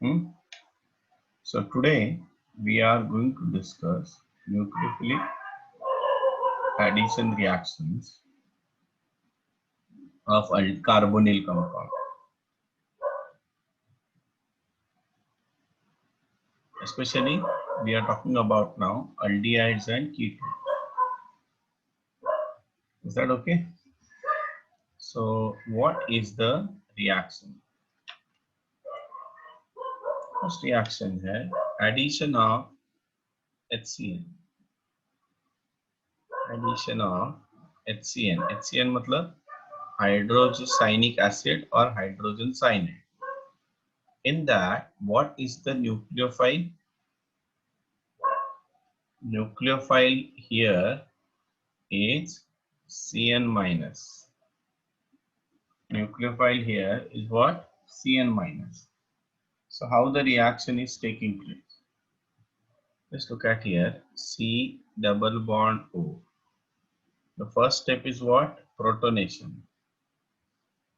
Hmm? So today we are going to discuss nucleophilic addition reactions of carbonyl compound. Especially we are talking about now aldehydes and ketones. Is that okay? So what is the reaction? First reaction है addition of HCN. Addition of HCN. HCN मतलब hydrocyanic acid or hydrogen cyanide. In that, what is the nucleophile? Nucleophile here is Cn minus. Nucleophile here is what? Cn minus. So how the reaction is taking place? Let's look at here. C double bond O. The first step is what? Protonation.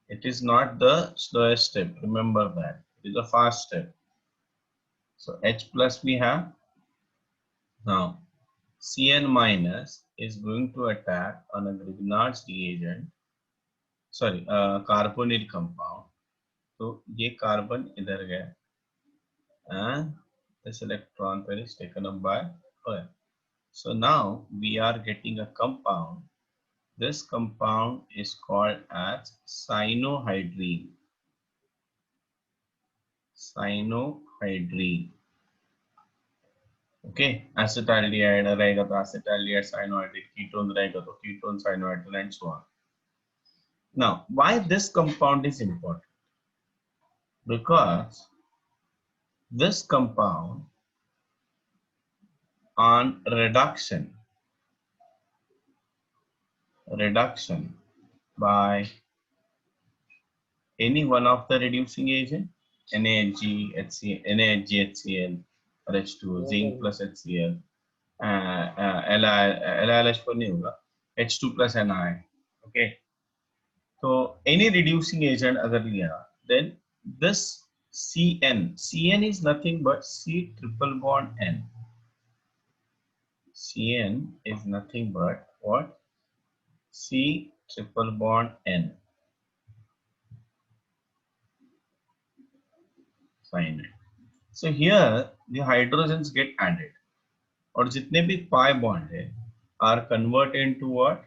It is not the slowest step. Remember that. It is a fast step. So H plus we have. Now Cn minus is going to attack on a Grignard's reagent, sorry, carbonyl compound. So ये carbon इधर गया and this electron pair is taken up by OH. So now we are getting a compound. This compound is called as cyanohydrine. Cyanohydrine. Okay, acetaldehyde रहेगा तो acetaldehyde cyanohydride, ketone रहेगा तो ketone cyanohydride and so on. Now, why this compound is important? Because this compound on reduction by any one of the reducing agent, NaHg, HCl, NaHg, HCl, or H2, zinc plus HCl, LiLH नहीं होगा, H2 plus Ni. Okay. So any reducing agent अगर लिया, then this Cn is nothing but C triple bond N. Cn is nothing but what? C triple bond N. Cyanide. So here the hydrogens get added. और जितने भी pi bond है are converted into what?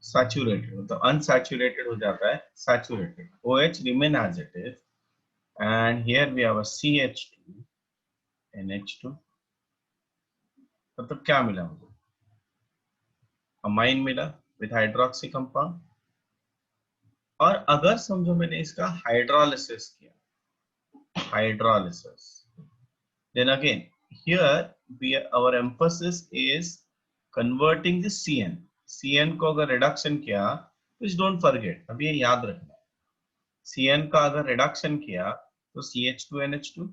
Saturated. तो unsaturated हो जाता है saturated. OH remain as it is. And here we have a CH2, NH2. मतलब क्या मिला मुझे? अमाइन मिला विथ हाइड्रोक्सी कंपाउंड. और अगर समझो मैंने इसका हाइड्रोलिसिस किया, hydrolysis, then again here our emphasis is converting the CN को अगर रिडक्शन किया, please don't forget, अब ये याद रखना, CN का अगर रिडक्शन किया तो CH2 NH2,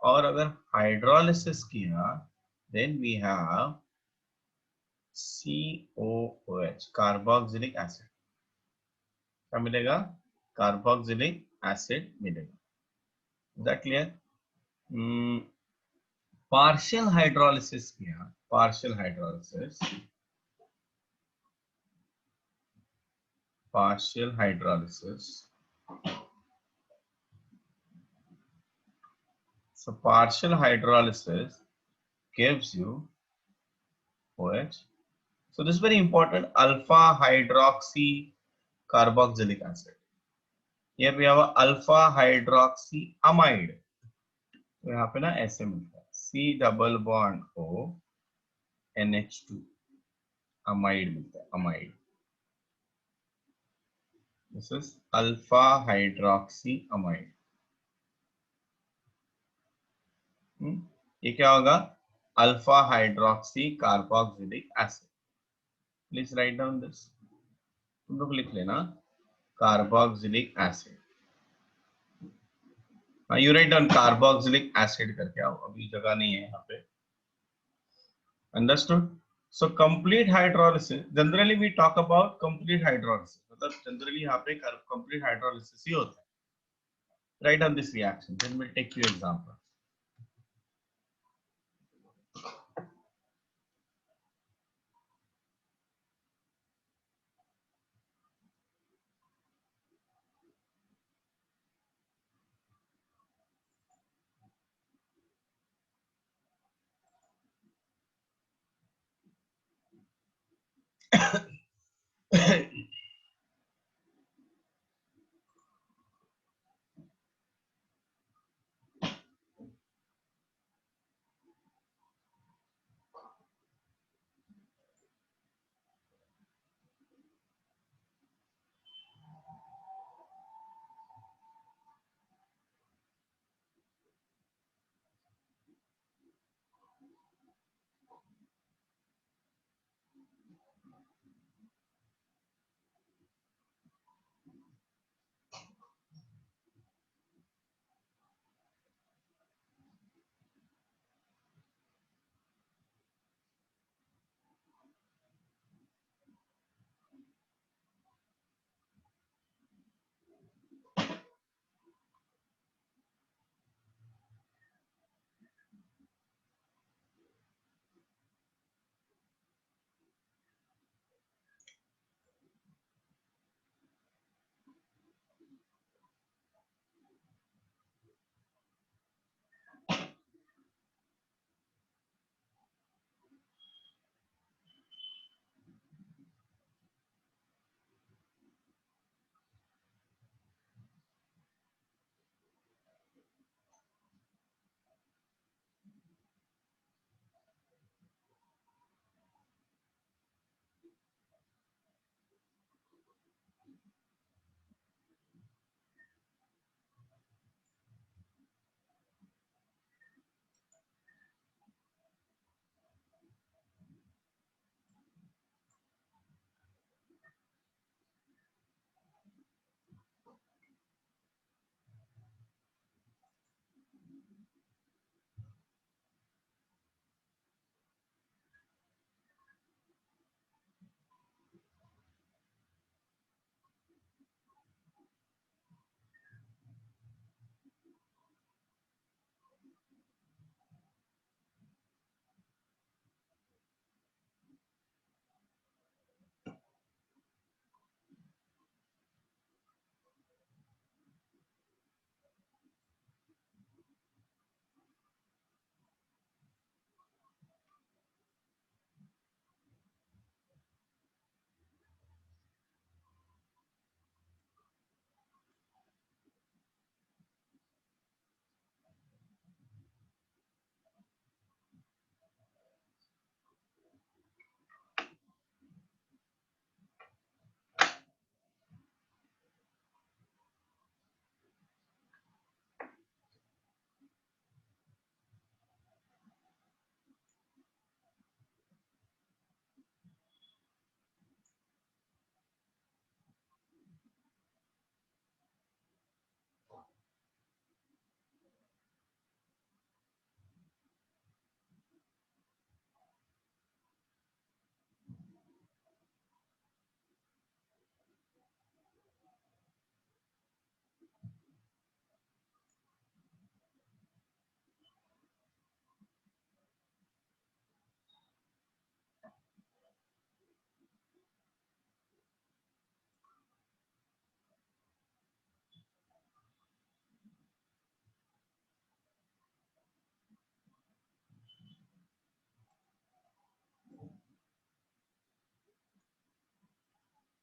और अगर हाइड्रोलिसिस किया then we have COOH, carboxylic acid. क्या मिलेगा? कार्बोक्सिलिक एसिड मिलेगा. Is that clear? Partial hydrolysis किया, partial hydrolysis, so partial hydrolysis gives you OH. So this is very important, alpha hydroxy carboxylic acid. Here we have a alpha hydroxy amide. तो यहाँ पे ना ऐसे मिलता है C double bond O NH2 amide मिलता है, amide. This is alpha hydroxy amide. ये क्या होगा? Alpha hydroxy carboxylic acid. Please write down this. तुम लोग लिख लेना carboxylic acid. You write down carboxylic acid करके आओ, अभी जगह नहीं है यहाँ पे. Understood? So complete hydrolysis, generally we talk about complete hydrolysis, मतलब जनरली यहाँ पे कंप्लीट हाइड्रोलिसिस ही होता है. Write down this reaction, then we'll take few examples.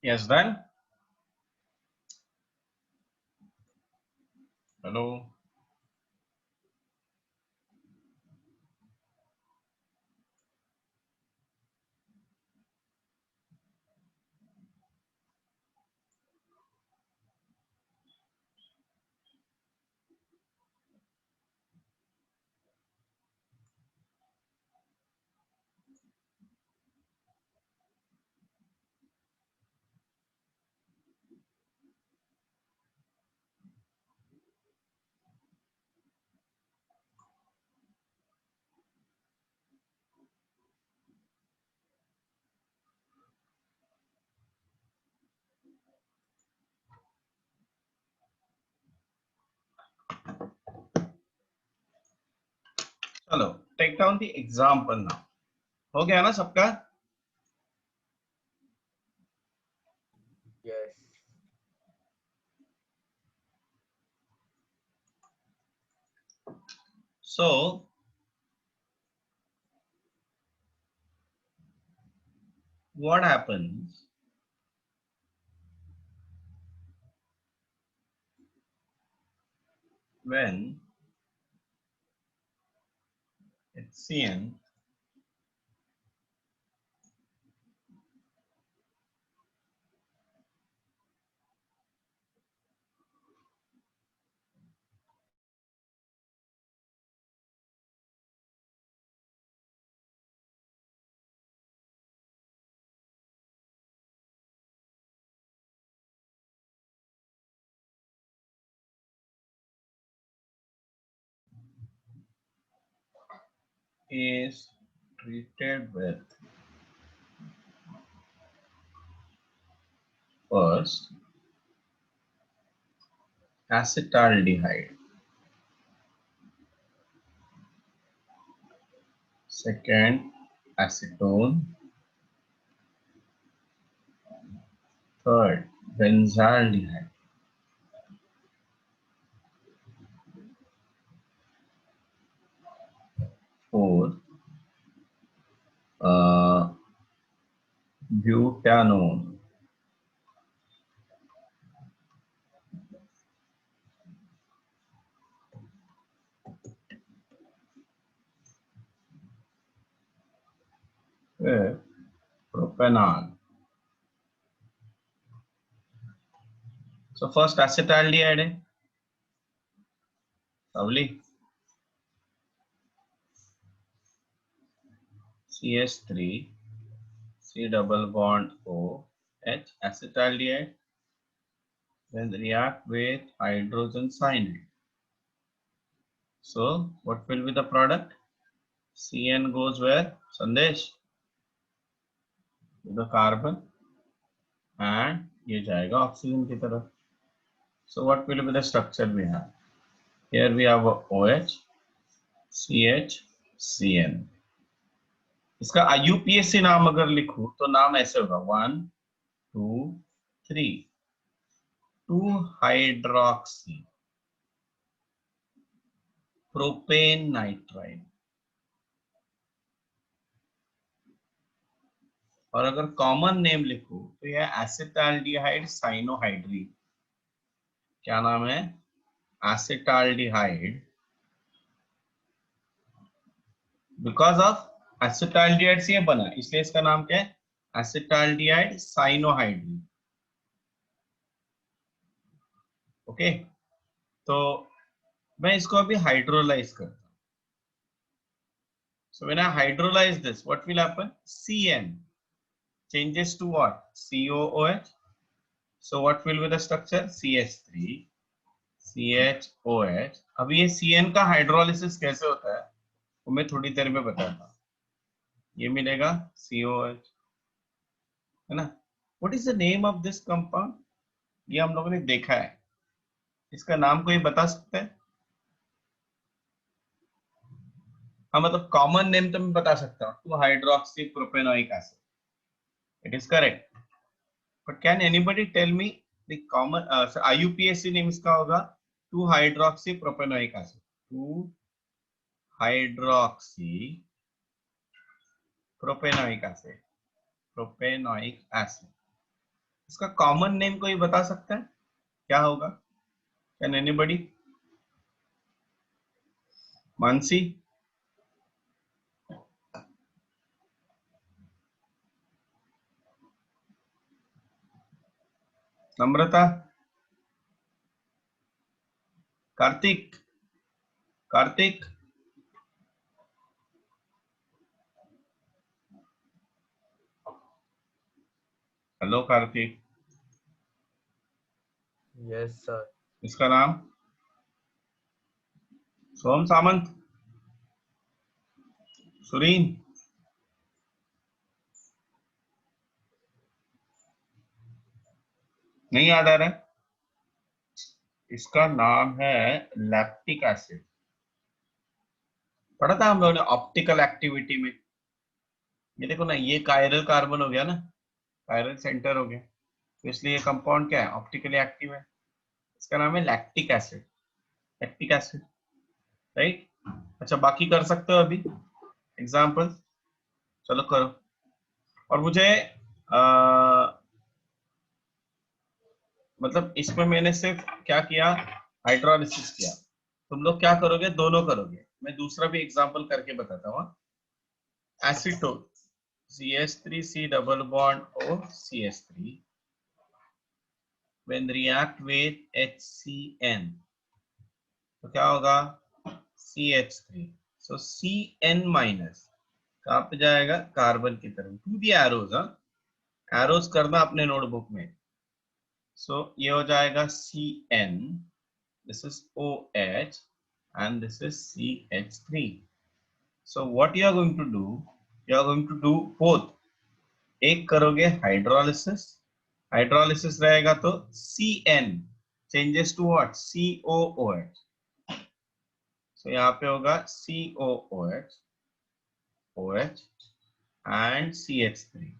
Yes, done. Hello. चलो take down the example now. हो गया ना सबका? Yes. So what happens when HCN is treated with first acetaldehyde, second acetone, third benzaldehyde, fourth uh, butanone, fifth propanol. So first acetaldehyde है lovely, CH3 C double bond O H acetaldehyde, then react with hydrogen cyanide. So what will be the product? CN goes where? Sandesh? To the carbon and ये जाएगा oxygen की तरफ. So what will be the structure we have? Here we have OH, CH, CN. इसका IUPAC नाम अगर लिखूं तो नाम ऐसे होगा 1, 2, 3 2-hydroxy propane nitride. और अगर कॉमन नेम लिखूं तो यह एसिटाल्डिहाइड साइनोहाइड्रीन. क्या नाम है? एसिटाल्डिहाइड. बिकॉज ऑफ एसिटाल्डिहाइड से ये बना इसलिए इसका नाम क्या है? Acetaldehyde cyanohydrin. ओके, तो मैं इसको अभी हाइड्रोलाइज करता हूं. So when I hydrolyze this, what will happen? CN changes to what? COOH. So what will be the structure? CH3 CHOH. अभी ये CN का हाइड्रोलिसिस कैसे होता है वो मैं थोड़ी देर में बताता हूँ. ये मिलेगा COH, है ना? What is the name of this compound? ये हम लोगों ने देखा है. इसका नाम कोई बता सकता है? हाँ, मतलब कॉमन नेम तो मैं बता सकता हूँ, 2-hydroxy propanoic acid. It is correct. But can anybody tell me the common IUPAC name इसका होगा 2-hydroxy propanoic acid. 2-hydroxy propanoic acid. Propanoic acid. इसका कॉमन नेम कोई बता सकता है क्या होगा? Can anybody? Mansi? Namrata? Kartik? Kartik? Hello Kartik. Yes, sir. इसका नाम? सोम सामंत? सुरीन? नहीं याद आ रहा है? इसका नाम है लैक्टिक एसिड. पढ़ा था हम लोगों ने ऑप्टिकल एक्टिविटी में। ये देखो ना, ये कायरल कार्बन हो गया ना, कायरल सेंटर हो गया, तो इसलिए ये कंपाउंड क्या है, ऑप्टिकली एक्टिव है। इसका नाम है lactic acid. Lactic acid, right. अच्छा, बाकी कर सकते हो अभी एग्जाम्पल, चलो करो। और मुझे मतलब इसमें मैंने सिर्फ क्या किया, हाइड्रोलिसिस किया। तुम लोग क्या करोगे, दोनों करोगे। मैं दूसरा भी एग्जांपल करके बताता हूँ। Acetone, CH3C double bond O CH3 when react with HCN, तो क्या होगा, CH3। सो Cn माइनस कहाँ पे जाएगा, कार्बन की तरफ, टू दी एरोज। एरोज करना अपने नोटबुक में। सो ये हो जाएगा Cn, this is OH, and this is CH3. So what you are going to do, you are going to do both। एक करोगे हाइड्रोलिसिस, हाइड्रोलिसिस रहेगा तो Cn changes to what, COOH। So यहाँ पे होगा COOH, OH एंड CH3।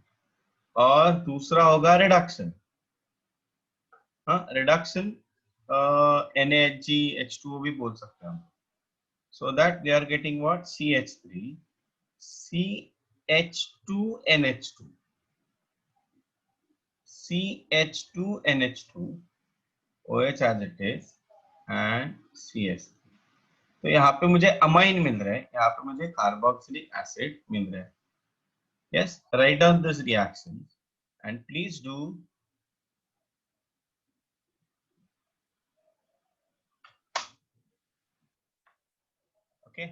और दूसरा होगा रिडक्शन, हाँ रिडक्शन, NaHgH2O भी बोल सकते हैं हम। So that we are getting what, CH3, CH2NH2, CH2NH2, OH as it is, and CH। तो यहाँ पे मुझे अमाइन मिल रहा है, यहाँ पे मुझे कार्बोक्सिलिक एसिड मिल रहा है। Yes, write down this reaction and please do। Okay,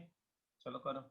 चलो करो।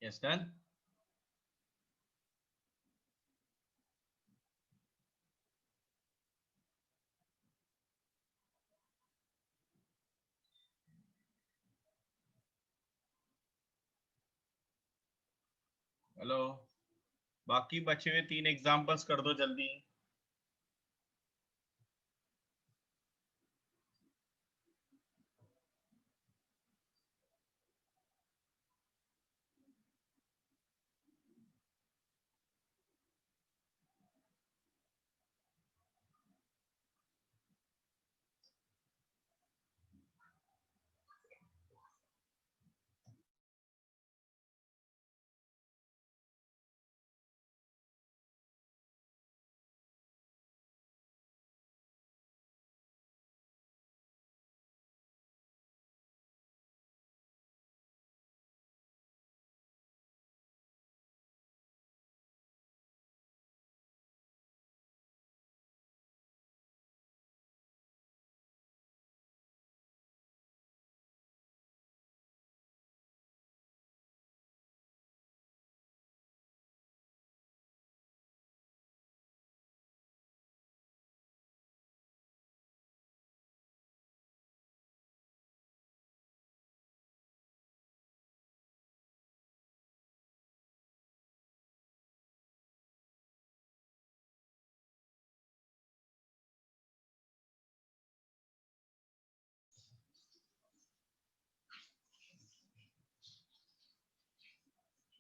Yes, done. हेलो, बाकी बचे हुए 3 एग्जांपल्स कर दो जल्दी.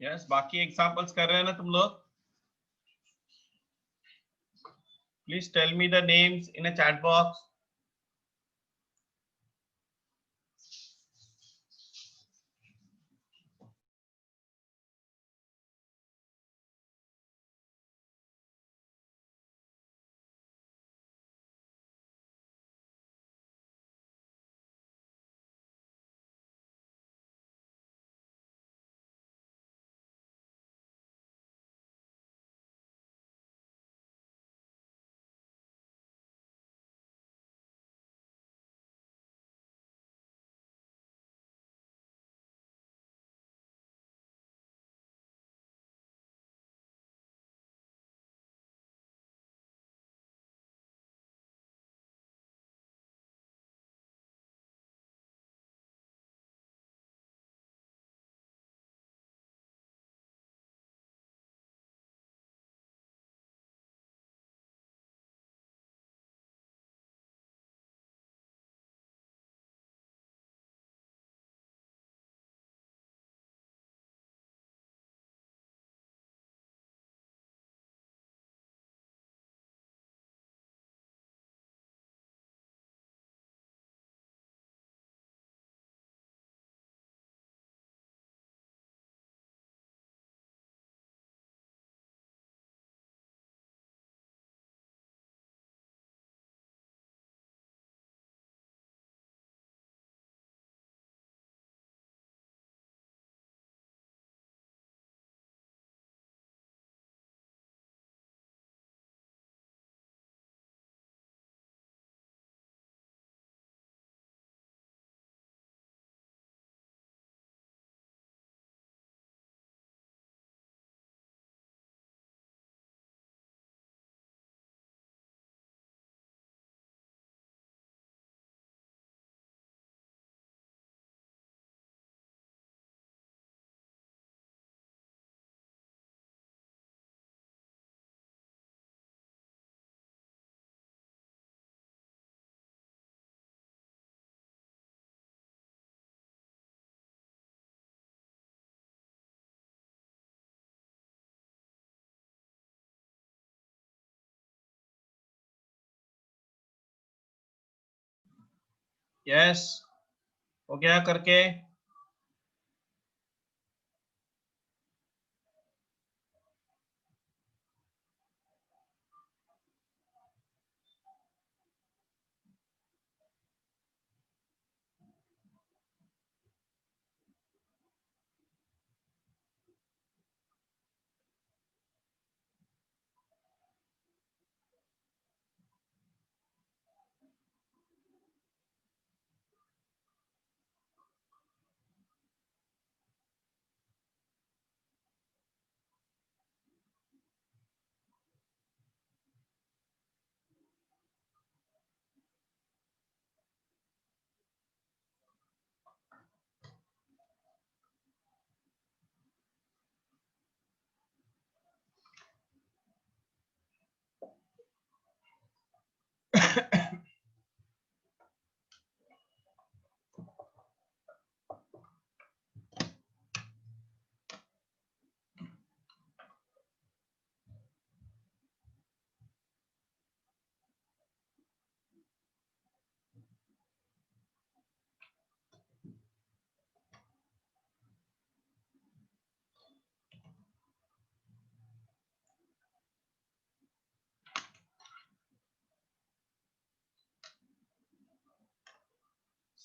यस, बाकी एग्जांपल्स कर रहे हैं ना तुम लोग? Please tell me the names in a chat box. Yes, हो गया करके?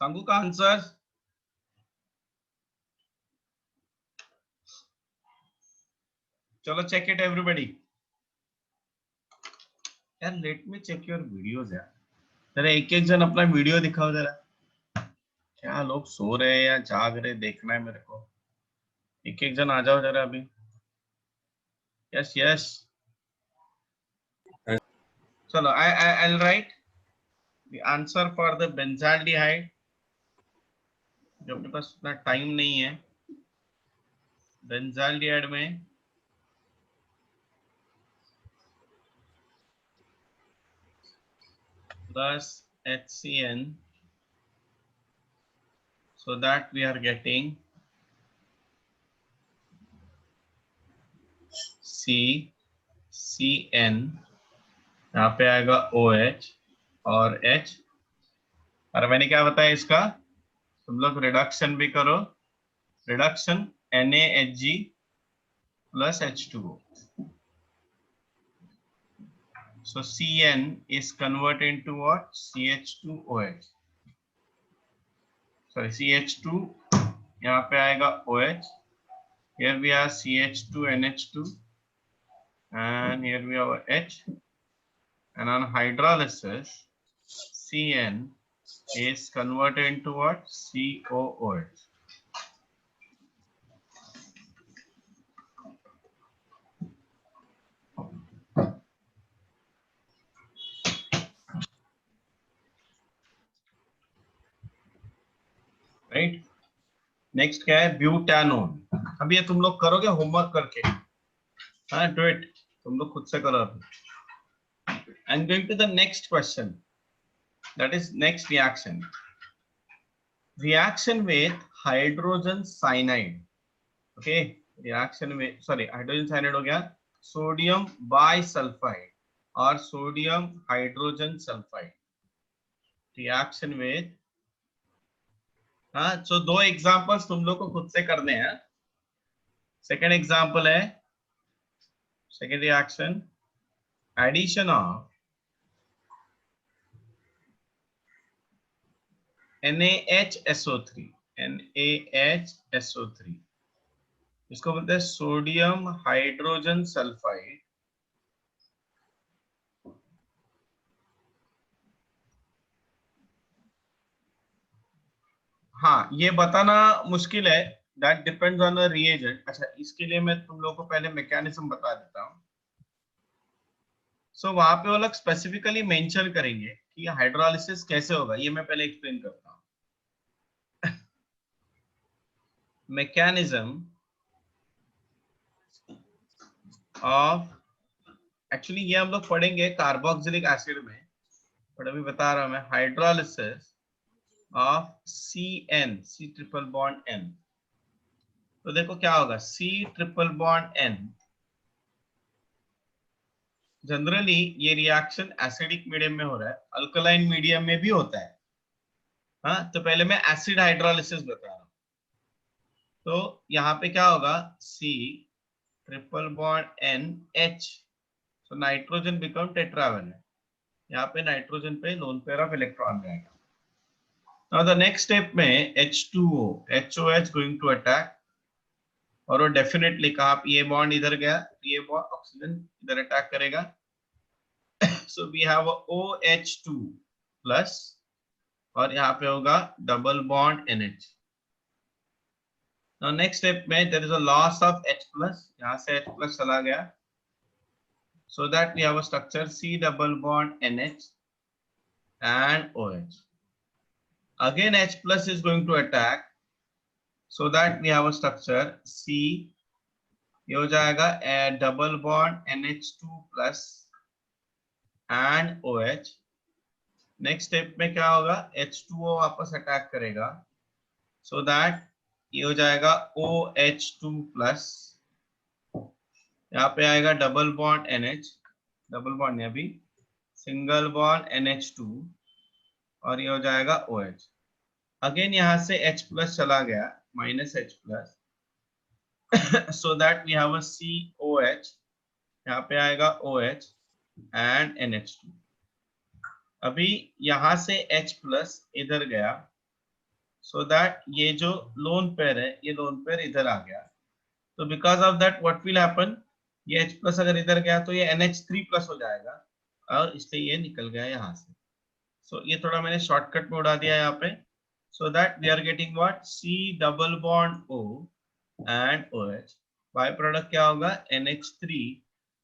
सांगू का आंसर? चलो चेक इट एवरीबॉडी। यार let me check your videos यार। जरा एक एक जन अपना वीडियो दिखाओ जरा। क्या लोग सो रहे हैं या जाग रहे देखना है मेरे को। एक एक जन आ जाओ जरा अभी। Yes yes. चलो I'll write the answer for the benzaldehyde, जो अपने पास उतना टाइम नहीं है। बेंजाल्डिहाइड में plus HCN, so that we are getting CN, यहाँ पे आएगा OH और H। और मैंने क्या बताया इसका, तुम लोग रिडक्शन भी करो। Reduction NaHG plus H2O, so CN is converted into what? CH2OH, sorry CH2, यहाँ पे आएगा OH, here we have CH2NH2 and here we have H, and on hydrolysis CN is converted into what? COOH. Right. Next क्या है? Butanone. अभी ये तुम लोग करोगे होमवर्क करके। हाँ डू इट, तुम लोग खुद से करो। I am going to the next question, that is next reaction. Reaction with hydrogen cyanide. Okay, reaction में सॉरी हाइड्रोजन साइनाइड हो गया, सोडियम बाइसल्फाइड और sodium hydrogen sulphide. Reaction with, हाँ तो दो एग्जांपल्स तुम लोग को खुद से करने हैं। सेकंड एग्जांपल है, second reaction, addition of NaHSO3, NaHSO3, इसको बोलते हैं सोडियम हाइड्रोजन सल्फाइड। हाँ ये बताना मुश्किल है, that depends on the reagent. अच्छा इसके लिए मैं तुम लोगों को पहले मैकेनिज्म बता देता हूँ। सो वहां पे वो लोग स्पेसिफिकली मेंशन करेंगे कि हाइड्रोलिसिस कैसे होगा, ये मैं पहले एक्सप्लेन करता हूँ। मैकेनिज्म ऑफ, एक्चुअली ये हम लोग पढ़ेंगे कार्बोक्सिलिक एसिड में, बट अभी बता रहा हूं मैं, hydrolysis of CN, C triple bond N। तो देखो क्या होगा, C triple bond N, generally ये रिएक्शन एसिडिक मीडियम में हो रहा है, अल्कलाइन मीडियम में भी होता है। हाँ तो पहले मैं एसिड हाइड्रोलिसिस बता रहा हूँ। तो यहाँ पे क्या होगा, C triple bond N H, तो नाइट्रोजन बिकम टेट्रावेलेंट, यहाँ पे नाइट्रोजन पे लोन पेयर ऑफ इलेक्ट्रॉन रहेगा। Now the next step में H2O, HOH going to attack, और वो डेफिनेटली कहा ये बॉन्ड इधर गया, ये बॉन्ड ऑक्सीजन इधर अटैक करेगा। So we have OH2 plus, और यहाँ पे होगा double bond NH। Now next step में there is a loss of H plus, यहाँ से H plus चला गया, so that we have a structure C double bond NH and OH. Again H plus is going to attack, so that we have a structure C, ये हो जाएगा double bond NH2 plus and OH। Next step में क्या होगा, H2O वापस attack करेगा, so that ये हो जाएगा OH2 प्लस, यहाँ पे आएगा double bond NH, double bond नहीं अभी, सिंगल बॉन्ड NH2, और ये हो जाएगा OH। अगेन यहाँ से H प्लस चला गया, minus H plus, so that we have a COH, यहाँ पे आएगा OH and NH2। अभी यहाँ से H प्लस इधर गया, so that ये जो lone pair है ये lone pair इधर आ गया, तो because of that what will happen, ये H plus अगर इधर गया तो ये NH3 plus हो जाएगा और इसलिए ये निकल गया यहाँ से. So ये थोड़ा मैंने शॉर्टकट में उड़ा दिया यहाँ पे, so that we are getting what, C double bond O and OH. By product क्या होगा, NH3,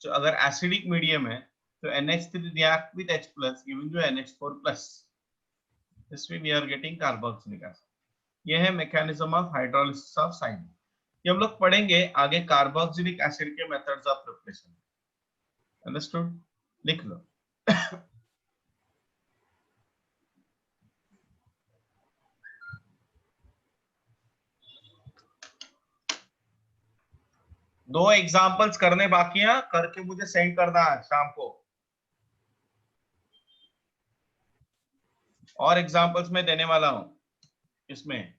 जो अगर एसिडिक मीडियम है तो NH3 react with H plus giving you NH4 plus. This way we are getting carboxylic acid. ये है mechanism of hydrolysis of cyanide. ये हम लोग पढ़ेंगे आगे कार्बोक्सिलिक एसिड के मेथड्स ऑफ प्रिपरेशन. अंडरस्टूड? लिख लो. दो एग्जांपल्स करने बाकी हैं, करके मुझे सेंड करना है शाम को. और एग्जांपल्स मैं देने वाला हूं इसमें.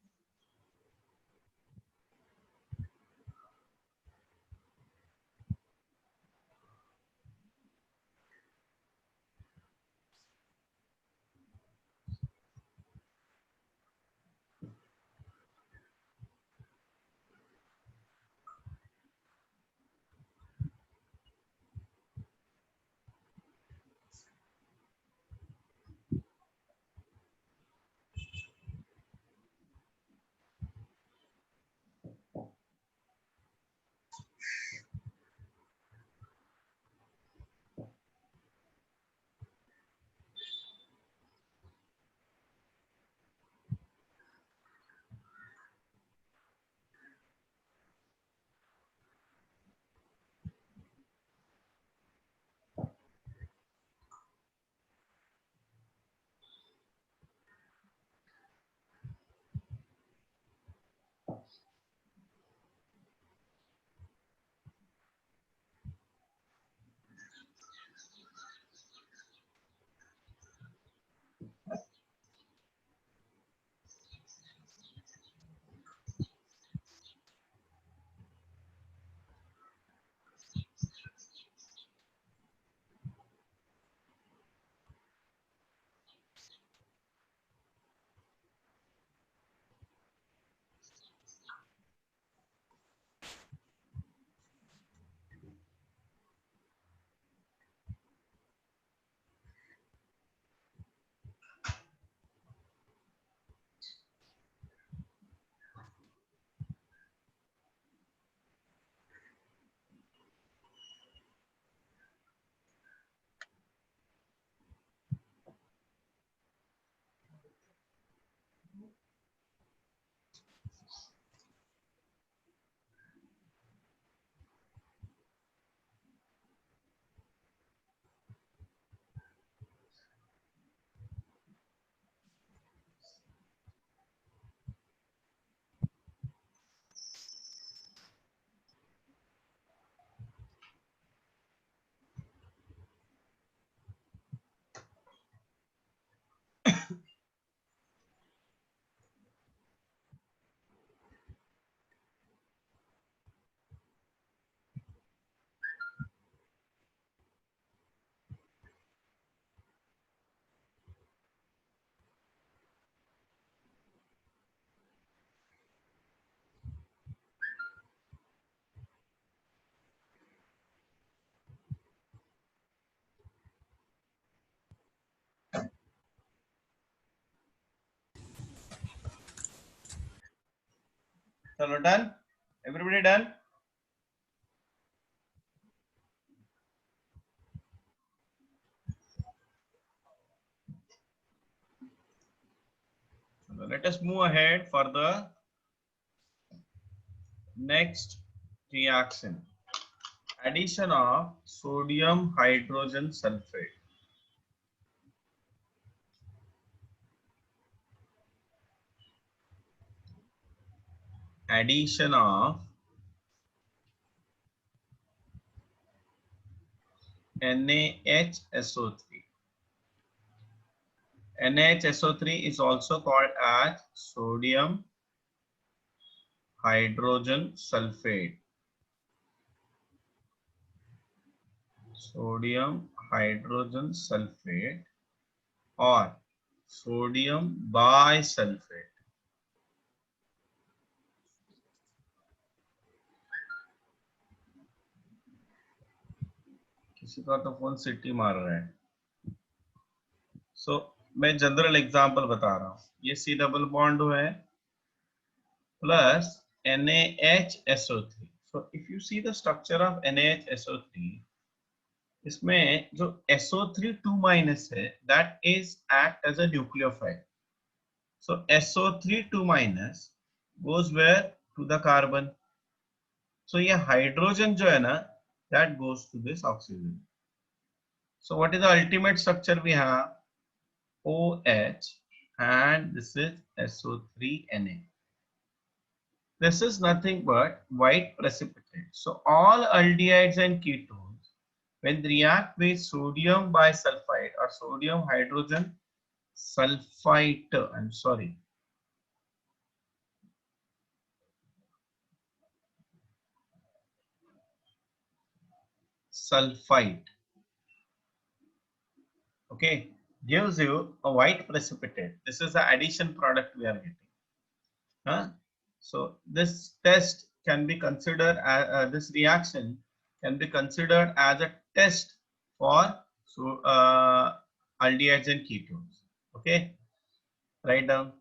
चलो done, everybody done. Let us move ahead for the next reaction. Addition of sodium hydrogen sulfate. Addition of NaHSO3. NaHSO3 is also called as sodium hydrogen sulfate. Sodium hydrogen sulfate or sodium bisulfate. किसी का तो phone city मार रहा है। मैं general example बता रहा हूँ। ये सी डबल बॉन्ड है plus NaHSO3। So if you see the structure of NaHSO3, इसमें जो SO3 2 माइनस है that is act as a nucleophile. So SO3 2 minus goes where to the carbon. So ये hydrogen जो है ना that goes to this oxygen. So what is the ultimate structure we have? OH and this is SO3Na. This is nothing but white precipitate. So all aldehydes and ketones, when they react with sodium bisulfite or sodium hydrogen sulfite, I'm sorry, sulfite, okay, gives you a white precipitate. This is the addition product we are getting. Huh? So this test can be considered as this reaction can be considered as a test for aldehydes and ketones. Okay, write down.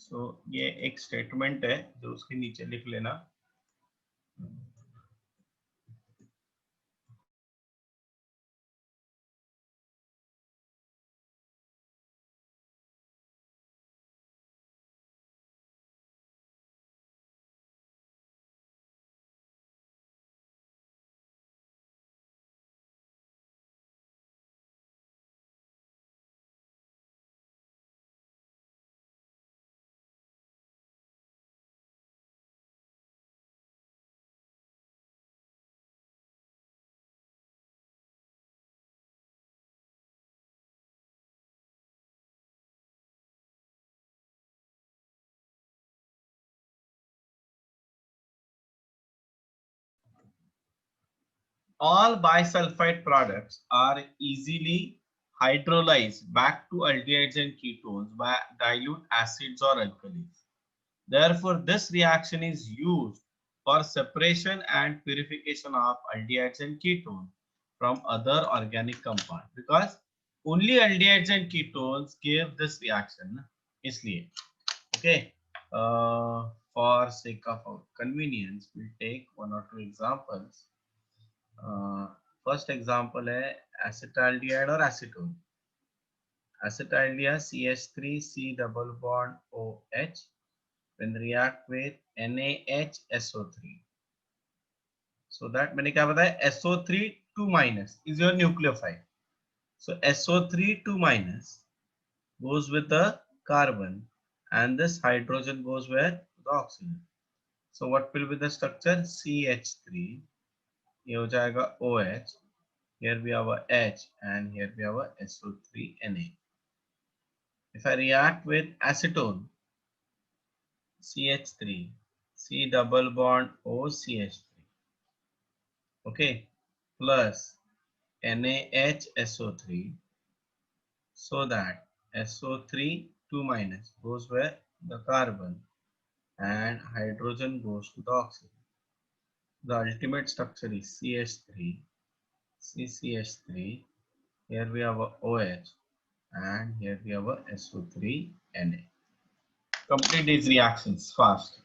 So ये एक statement है जो उसके नीचे लिख लेना। All bisulfite products are easily hydrolyzed back to aldehydes and ketones by dilute acids or alkalis. Therefore, this reaction is used for separation and purification of aldehydes and ketones from other organic compounds, because only aldehydes and ketones give this reaction. इसलिए, okay. For sake of our convenience, we'll take one or two examples. First example है acetaldehyde और acetone. Acetaldehyde CH3C double bond OH when react with NaHSO3. So that मैंने क्या बताया? SO3 2 minus is your nucleophile. So SO3 2 minus goes with the carbon and this hydrogen goes where? To the oxygen. So what will be the structure? CH3. ये हो जाएगा OH. Here we have a H and here we have a SO3Na. If I react with acetone, CH3, C double bond OCH3, okay, plus NaHSO3, so that SO3 2 minus goes where? The carbon and hydrogen goes to the oxygen. The ultimate structure is CH3, CCH3, here we have a OH and here we have a SO3Na. Complete these reactions fast.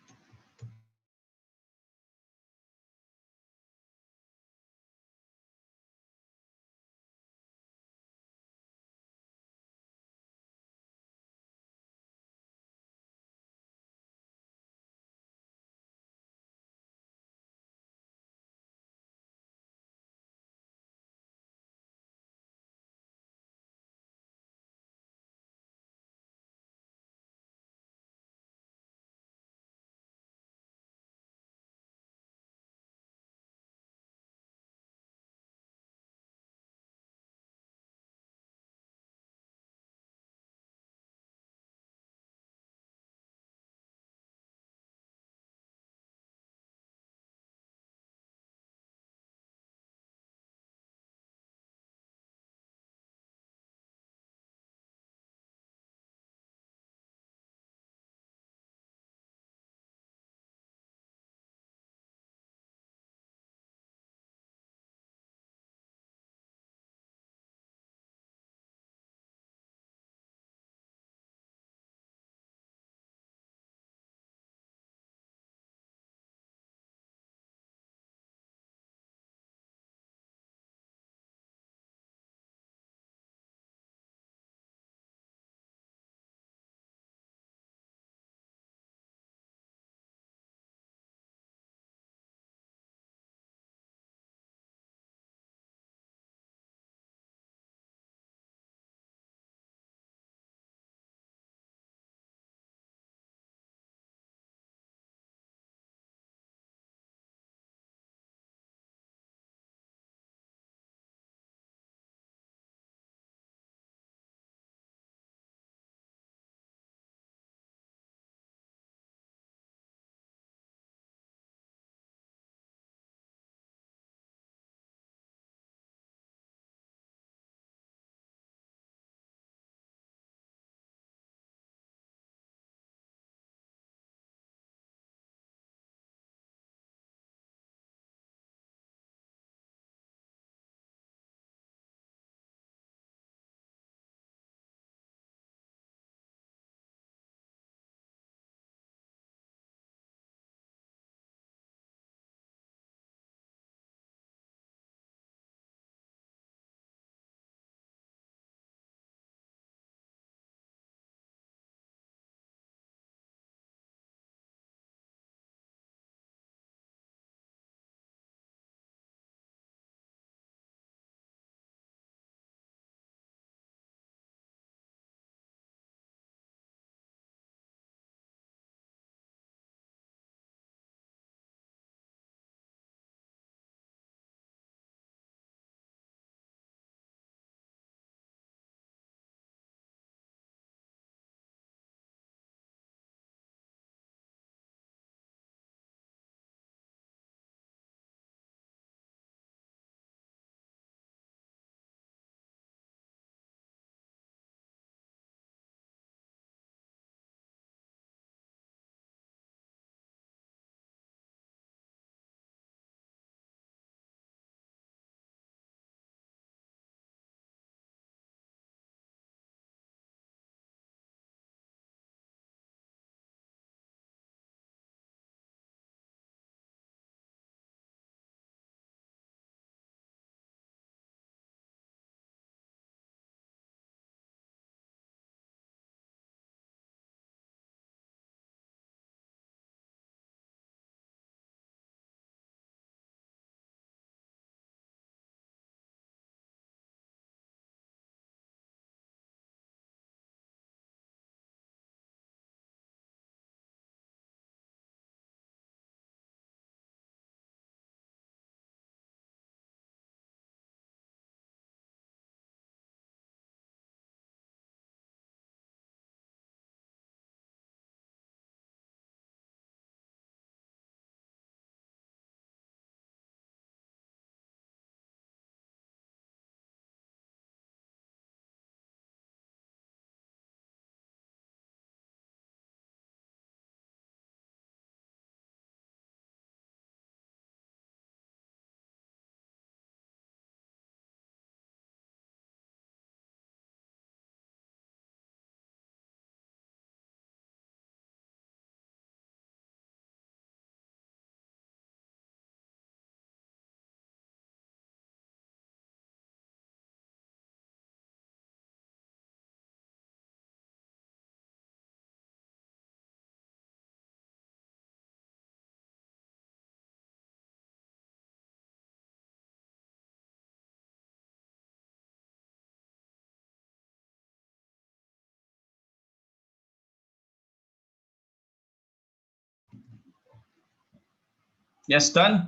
Yes done.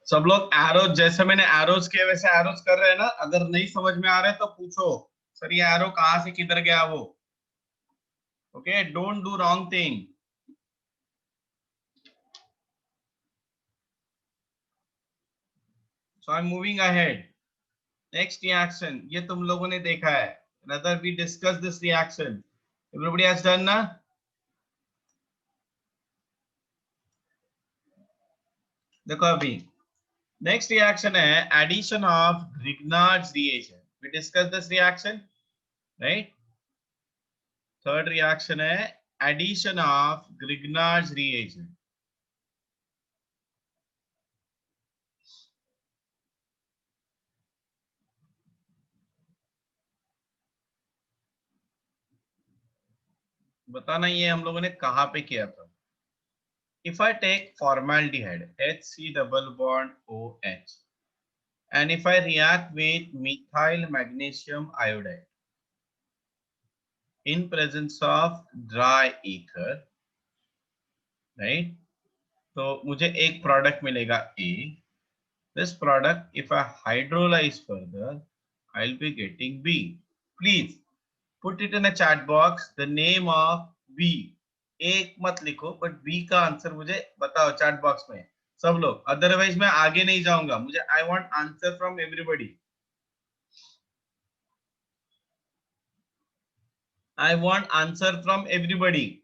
सब लोग arrows, जैसे मैंने arrows किए वैसे arrows कर रहे हैं ना? अगर नहीं समझ में आ रहे तो पूछो, सर ये एरो कहाँ से किधर गया वो। Okay, don't do wrong thing. So I am moving ahead. Next reaction, ये तुम लोगों ने देखा है, rather we discuss this reaction. Everybody has done ना? देखो अभी नेक्स्ट रिएक्शन है addition of Grignard's reagent. We discuss this reaction, right? Third reaction है एडिशन ऑफ ग्रिग्नार्ड्स रिएजेंट। बताना ये हम लोगों ने कहाँ पे किया था। If I take formaldehyde HC double bond OH and if I react with methyl magnesium iodide in presence of dry ether, right? तो मुझे एक प्रोडक्ट मिलेगा A. This product, if I hydrolyze further, I'll be getting B. Please put it in a chat box the name of B. एक मत लिखो, but B का answer मुझे बताओ चैट बॉक्स में सब लोग, अदरवाइज मैं आगे नहीं जाऊंगा। मुझे I want answer from everybody. I want answer from everybody.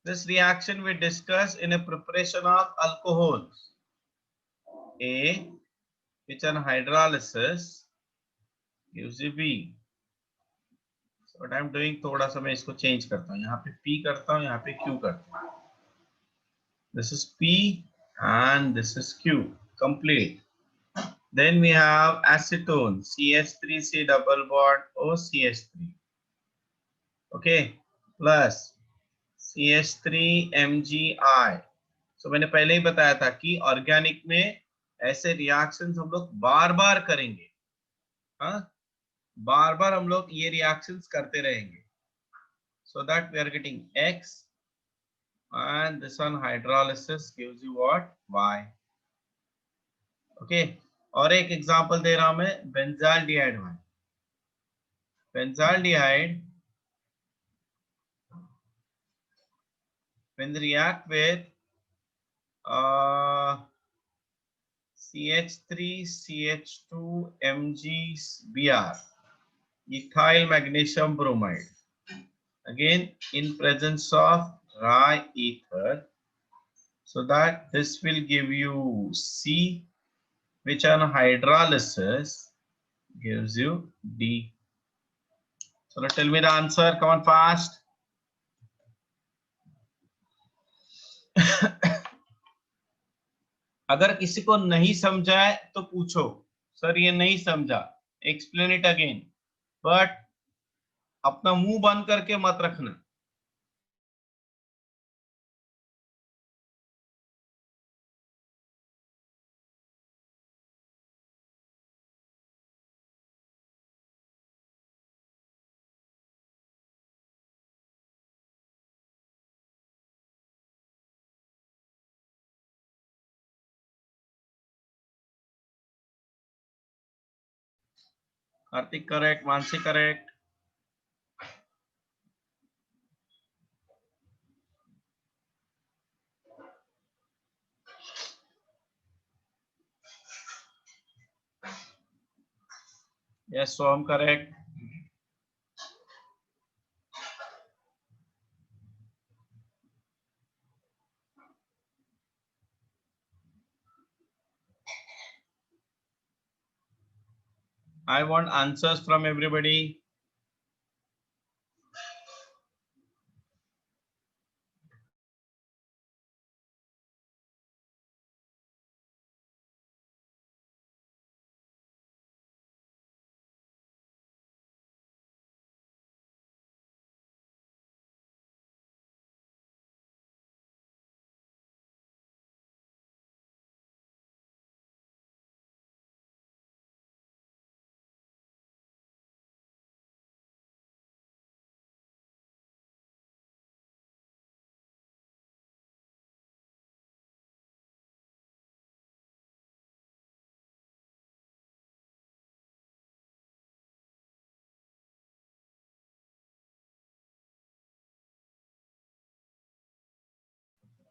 This reaction we discuss in a preparation of alcohols. A, which on hydrolysis gives you B. So what I'm doing, थोड़ा सा मैं इसको change करता हूँ, यहाँ पे P करता हूँ, यहाँ पे Q करता हूँ। This is P and this is Q. Complete. Then we have acetone CH3C double bond OCH3. Okay, plus CH3MgI. So मैंने पहले ही बताया था कि ऑर्गेनिक में ऐसे रिएक्शंस हम लोग बार बार करेंगे। हाँ, बार बार हम लोग ये रिएक्शंस करते रहेंगे। So that we are getting X and this one hydrolysis gives you what? Y. Okay, और एक एग्जांपल दे रहा हूं मैं, बेंजाल्डिहाइड में। Benzaldehyde when they react with CH3CH2MgBr, ethyl magnesium bromide, again in presence of dry ether, so that this will give you C, which on hydrolysis gives you D. So now tell me the answer, come on fast. अगर किसी को नहीं समझा है तो पूछो, sir ये नहीं समझा, एक्सप्लेन इट अगेन, बट अपना मुंह बंद करके मत रखना। Kartik correct, Mansi correct. Yes, Soham correct. I want answers from everybody.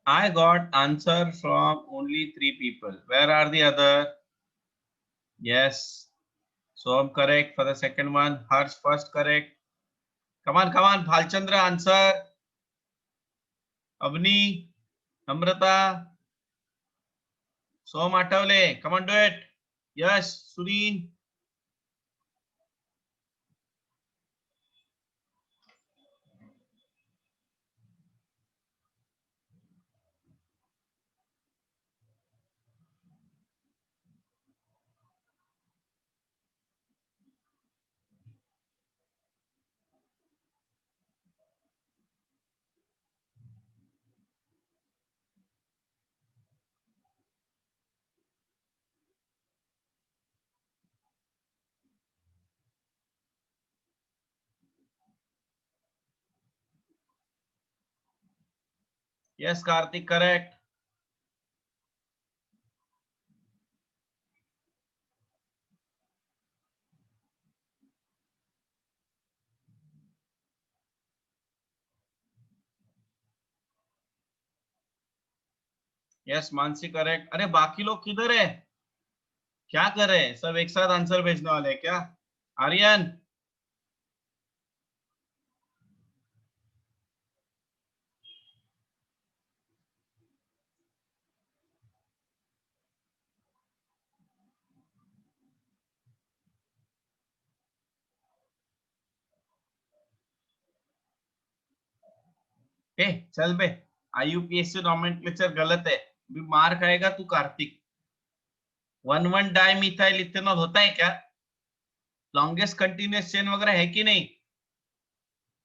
I got answer from only 3 people. Where are the other? Yes. So I'm correct for the second one. Harsh first correct. Come on. Bhalchandra answer. Avni, Namrata, Som Atavale. Come on, do it. Yes, Sureen. Yes, Karthik, correct. Yes Mansi correct. अरे बाकी लोग किधर है? क्या कर रहे हैं? सब एक साथ आंसर भेजने वाले हैं क्या? आर्यन. ए चल बे. आईयूपीएससी नॉमेनक्लेचर गलत है. भी मार खाएगा तू कार्तिक. 1,1 डाई मिथाइल इथेनॉल होता है क्या? लॉन्गेस्ट कंटिन्यूअस चेन वगैरह है कि नहीं?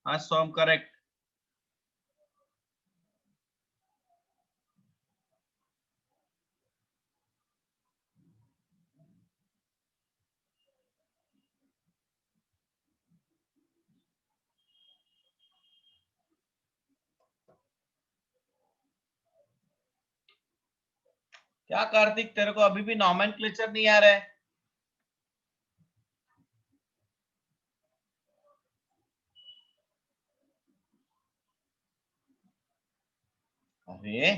हाँ सोम करेक्ट. क्या कार्तिक तेरे को अभी भी नॉमेनक्लेचर नहीं आ रहा है? अरे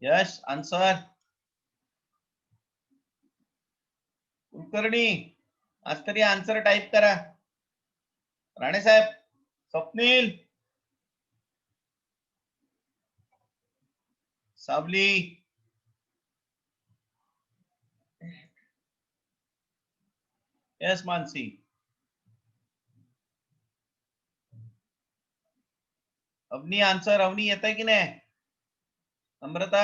यस आंसर. कुलकर्णी आज तरी आन्सर टाईप करा. राणे साहेब. स्वप्नील. सावली. यस मानसी. अवनी आन्सर. अवनी येत आहे की नाही? अमृता.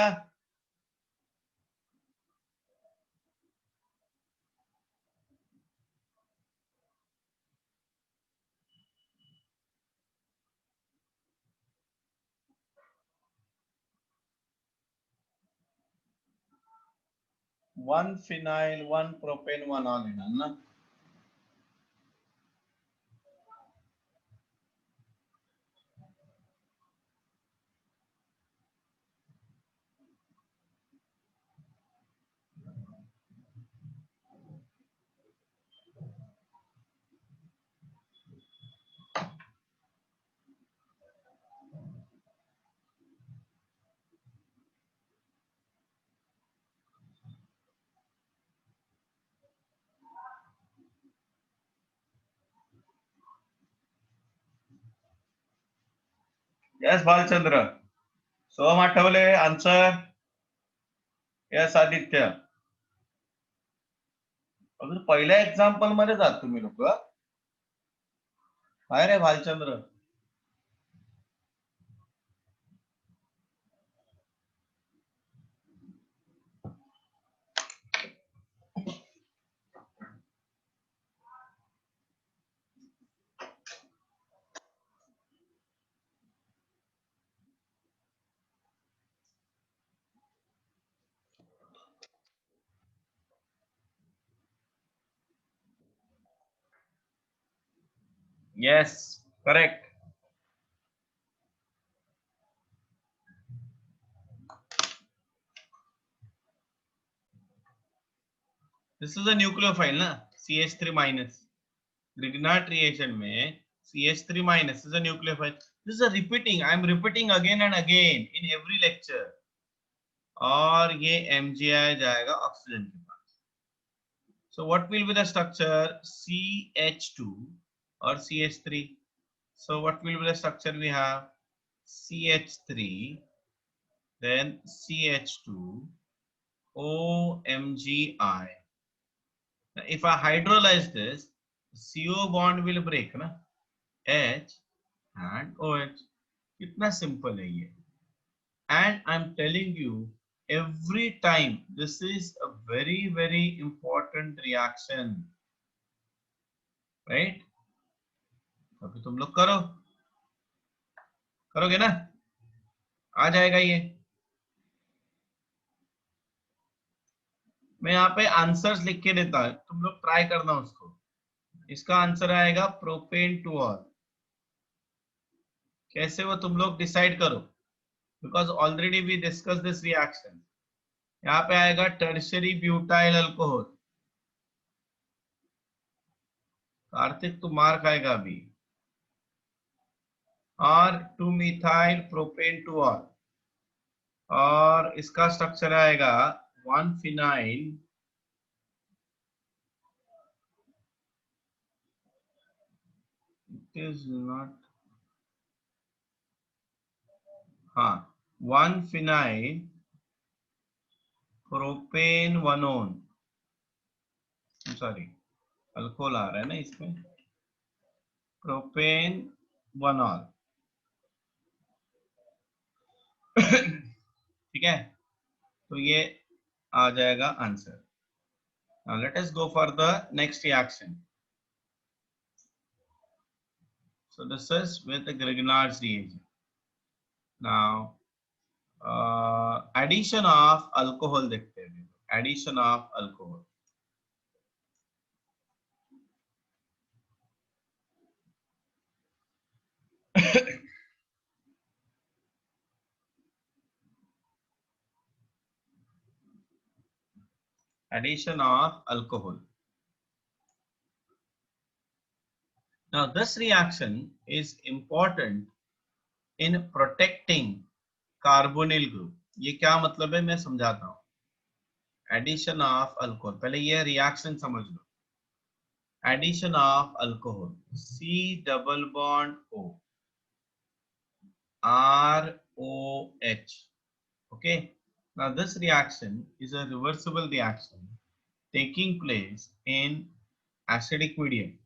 1 फिनाइल 1 प्रोपेन 1 ऑल येणार ना? यस भालचंद्र. सोम आठवले आन्सर. यस आदित्य. अजून पहिल्या एक्झाम्पल मध्ये जात तुम्ही लोक. काय रे Bhalchandra? Yes correct. This is a nucleophile ना. CH3 minus. ग्रिग्नार्ड रिएक्शन में CH3 minus is a nucleophile. This is a repeating. I am repeating again and again in every lecture. और ये MgI जाएगा ऑक्सीजन के पास. So what will be the structure? CH2 or CH3. So what will be the structure we have? CH3, then CH2, OMgI. Now if I hydrolyze this, CO bond will break, na? H and OH. Kitna simple hai ye. And I'm telling you, every time this is a very, very important reaction, right? अभी तुम लोग करोगे ना? आ जाएगा ये. मैं यहाँ पे आंसर्स लिख के देता हूँ, तुम लोग ट्राई करना उसको. इसका आंसर आएगा प्रोपेन टू ऑल. कैसे वो तुम लोग डिसाइड करो, because already we discuss this reaction. यहाँ पे आएगा टर्शरी ब्यूटाइल अल्कोहल. कार्तिक तू मार खाएगा अभी. और 2 मिथाइल प्रोपेन टू ऑल. और इसका स्ट्रक्चर आएगा 1 फिनाइल इट इज नॉट, हाँ 1 फिनाइल प्रोपेन वनोन. सॉरी अल्कोहल आ रहा है ना इसमें. प्रोपेन वनॉल. ठीक है, तो ये आ जाएगा answer. Now let us go for the next reaction. So this is with the Grignard's reagent. Now addition of alcohol देखते हैं. Addition of alcohol. Addition of alcohol. Now this reaction is important in protecting carbonyl group. ये क्या मतलब है मैं समझाता हूँ. Addition of alcohol, पहले ये reaction समझ लो. Addition of alcohol, C double bond O, ROH. Okay, now this reaction is a reversible reaction taking place in acidic medium.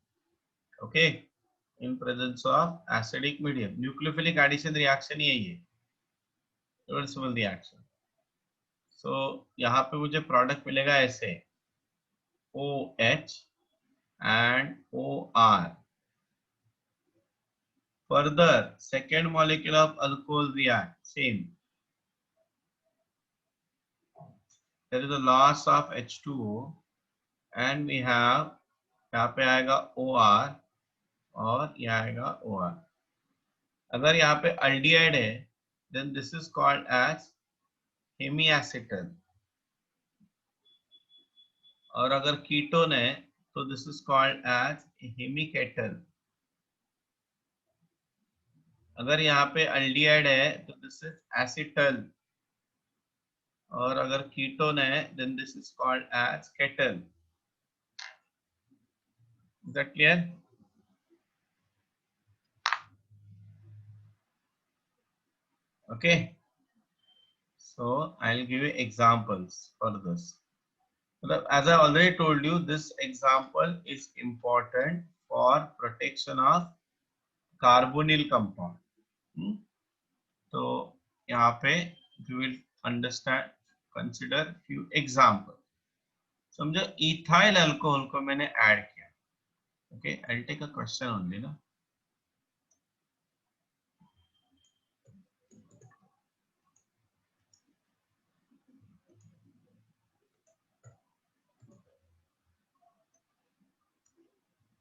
Okay, in presence of acidic medium. Nucleophilic addition reaction ही है ये, reversible reaction. So यहाँ पे मुझे product मिलेगा ऐसे OH and OR. Further, second molecule of alcohol react same. There is a loss of H2O and we have यहाँ पे आएगा OR और यहाँ आएगा OR. अगर यहाँ पे aldehyde है, then this is called as hemiacetal. और अगर कीटोन है, तो this is called as hemiketal. अगर यहाँ पे aldehyde है, तो this is acetal. और अगर कीटोन है, then this is called as ketal. Is that clear? Okay. So I'll give you examples for this. As I already told you, this example is important for protection of carbonyl compound. So यहाँ पे you will understand, consider few examples. समझो ethyl alcohol को मैंने add किया. Okay, I'll take a question only ना.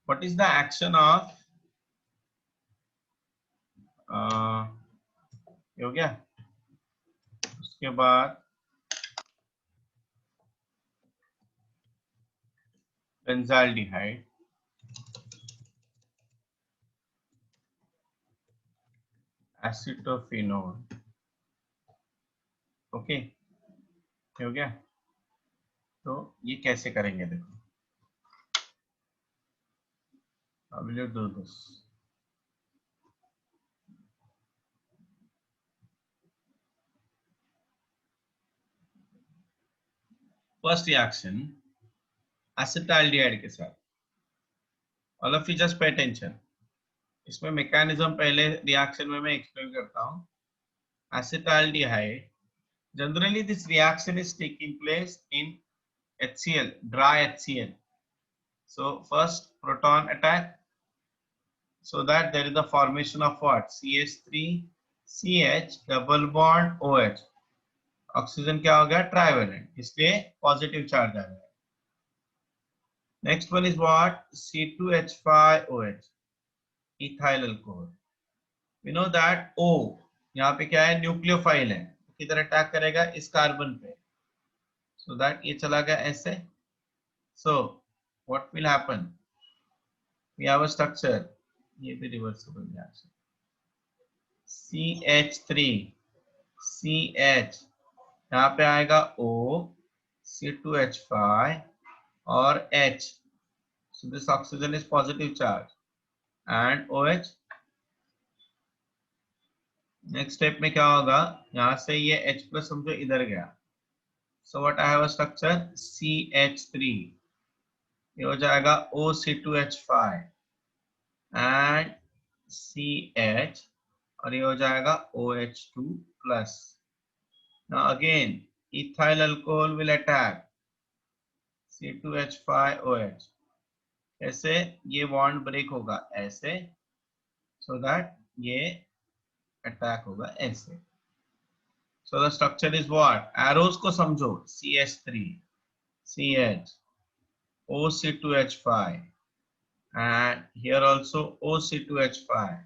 What is the action of ये हो गया. उसके बाद benzaldehyde एसिटोफिनोल। ओके, हो गया। तो ये कैसे करेंगे देखो, how will you do this? First reaction acetaldehyde के साथ, all of you just pay attention. इसमें मैकेनिज्म पहले रिएक्शन में मैं एक्सप्लेन करता हूँ। Acetaldehyde, generally this reaction is taking place in HCl, dry HCl. So first proton attack, so that there is the formation of what? CH3 CH double bond OH. Oxygen क्या हो गया? Trivalent, इसलिए positive charge आ गया। Next one is what? C2H5OH, ethyl alcohol. We know that O यहाँ पे क्या है? न्यूक्लियोफाइल है, किधर अटैक करेगा? इस कार्बन पे, सो दैट ये चला गया ऐसे। So what will happen? We have a structure, ये भी रिवर्सिबल रिएक्शन, CH3 CH, यहाँ पे आएगा O, C2H5 और H, so this oxygen is positive charge and OH। Next step में क्या होगा? यहाँ से ये H प्लस समझो इधर गया, so what I have a structure CH3, ये हो जाएगा OC2H5 and CH, और ये हो जाएगा OH2 plus. Now again ethyl alcohol will attack C2H5OH, ऐसे ये बॉन्ड ब्रेक होगा ऐसे, so that ये अटैक होगा ऐसे। So the structure is what? Arrows को समझो, CH3 CH OC2H5 and here also OC2H5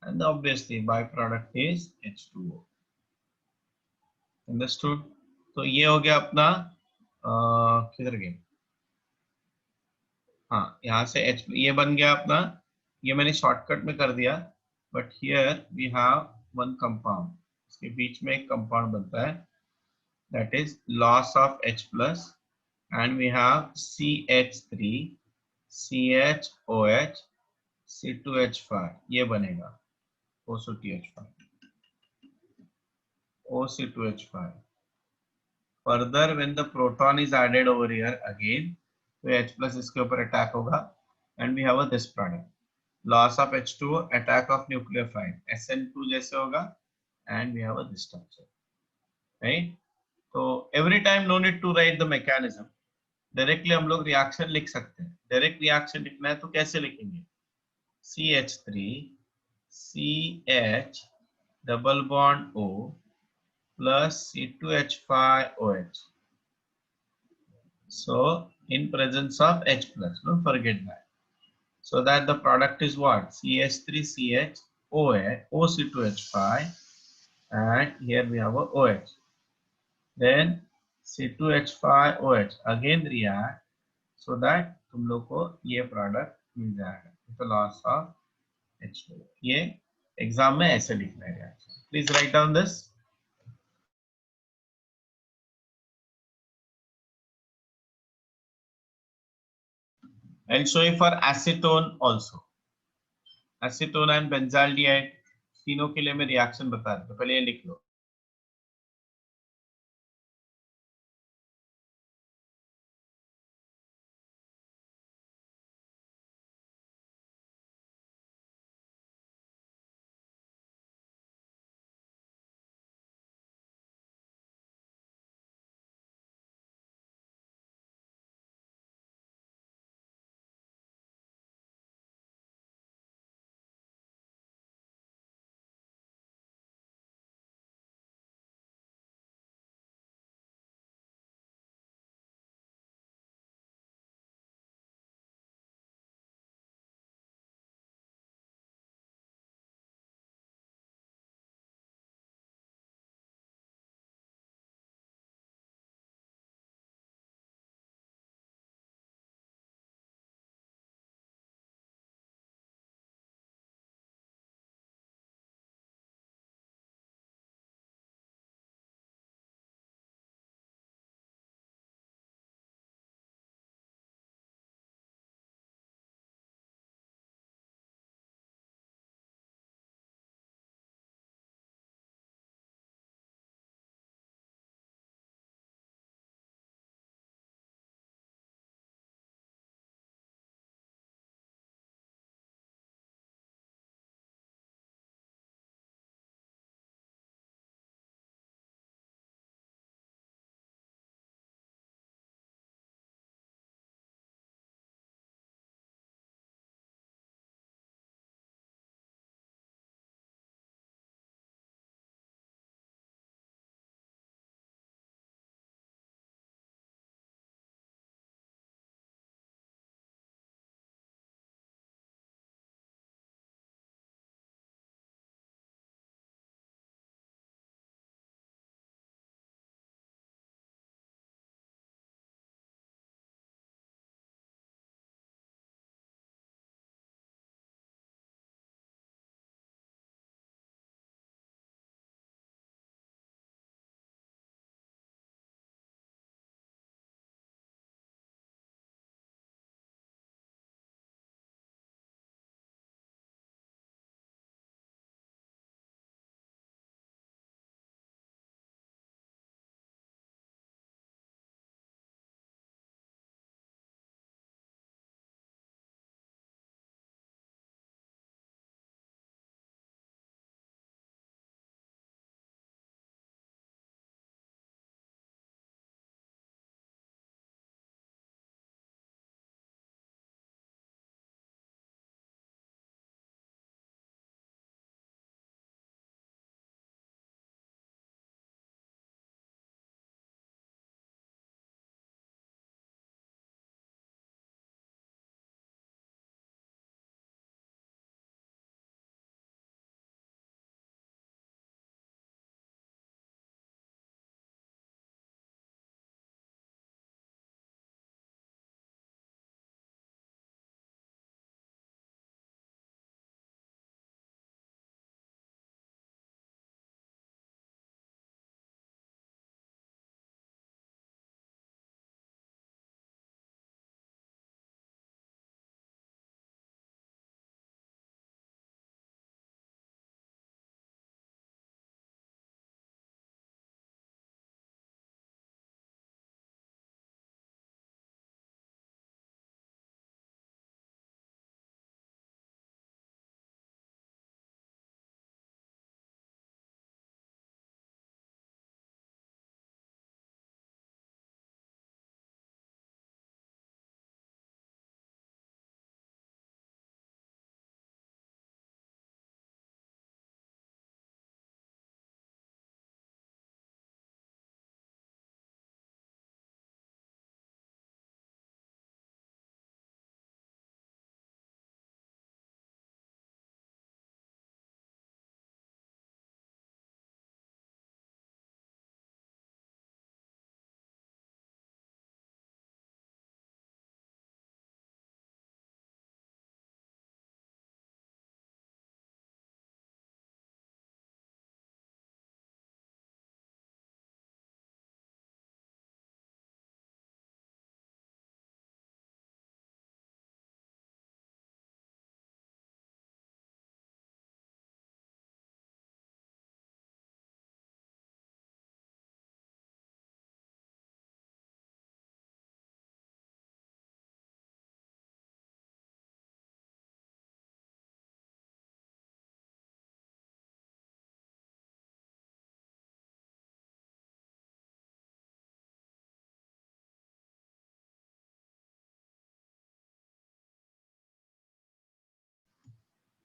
and obviously byproduct is H2O. Understood? तो ये हो गया अपना किधर गए? हाँ, यहाँ से H ये बन गया अपना, ये मैंने शॉर्टकट में कर दिया, but here we have one compound, इसके बीच में एक कंपाउंड बनता है, that is loss of H plus, and we have CH3 CHOH C2H5, ये बनेगा OC2H5 OC2H5। Further when the proton is added over here again, तो H प्लस इसके ऊपर अटैक होगा and we have a this product, loss of H2O, attack of nucleophile SN2 जैसे होगा, and we have a this structure, right? तो every time no need to write the mechanism, directly हम लोग reaction लिख सकते हैं। Direct reaction लिखना है तो कैसे लिखेंगे? CH3 CH double bond O plus C2H5OH, so in presence of H plus, don't forget that, so that the product is what? CH3CH OC2H5 and here we have a OH, then C2H5OH again react, so that तुम लोग को ये product मिल जाएगा with the loss of H2। ये exam में ऐसे लिखना है reaction, please write down this. I'll show you for acetone also, acetone and benzaldehyde, तीनों के लिए मैं रिएक्शन बता रहा हूं, पहले ये लिख लो।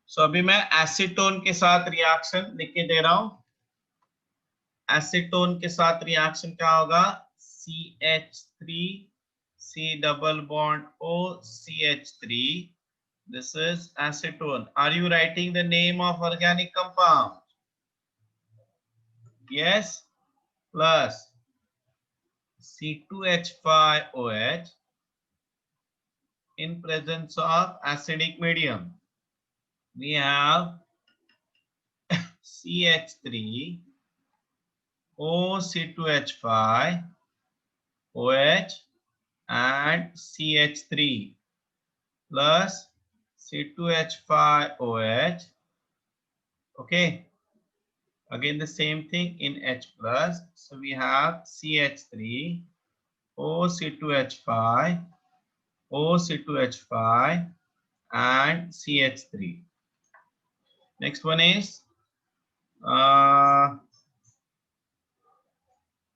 सो अभी मैं एसीटोन के साथ रिएक्शन लिख के दे रहा हूं। एसीटोन के साथ रिएक्शन क्या होगा? CH3 C double bond O CH3. This is acetone. Are you writing the name of organic compound? Yes. Plus C2H5OH in presence of acidic medium. We have CH3 OC2H5 OH and CH3 plus C2H5OH. Okay, again the same thing in H plus. So we have CH3 OC2H5 OC2H5 and CH3. Next one is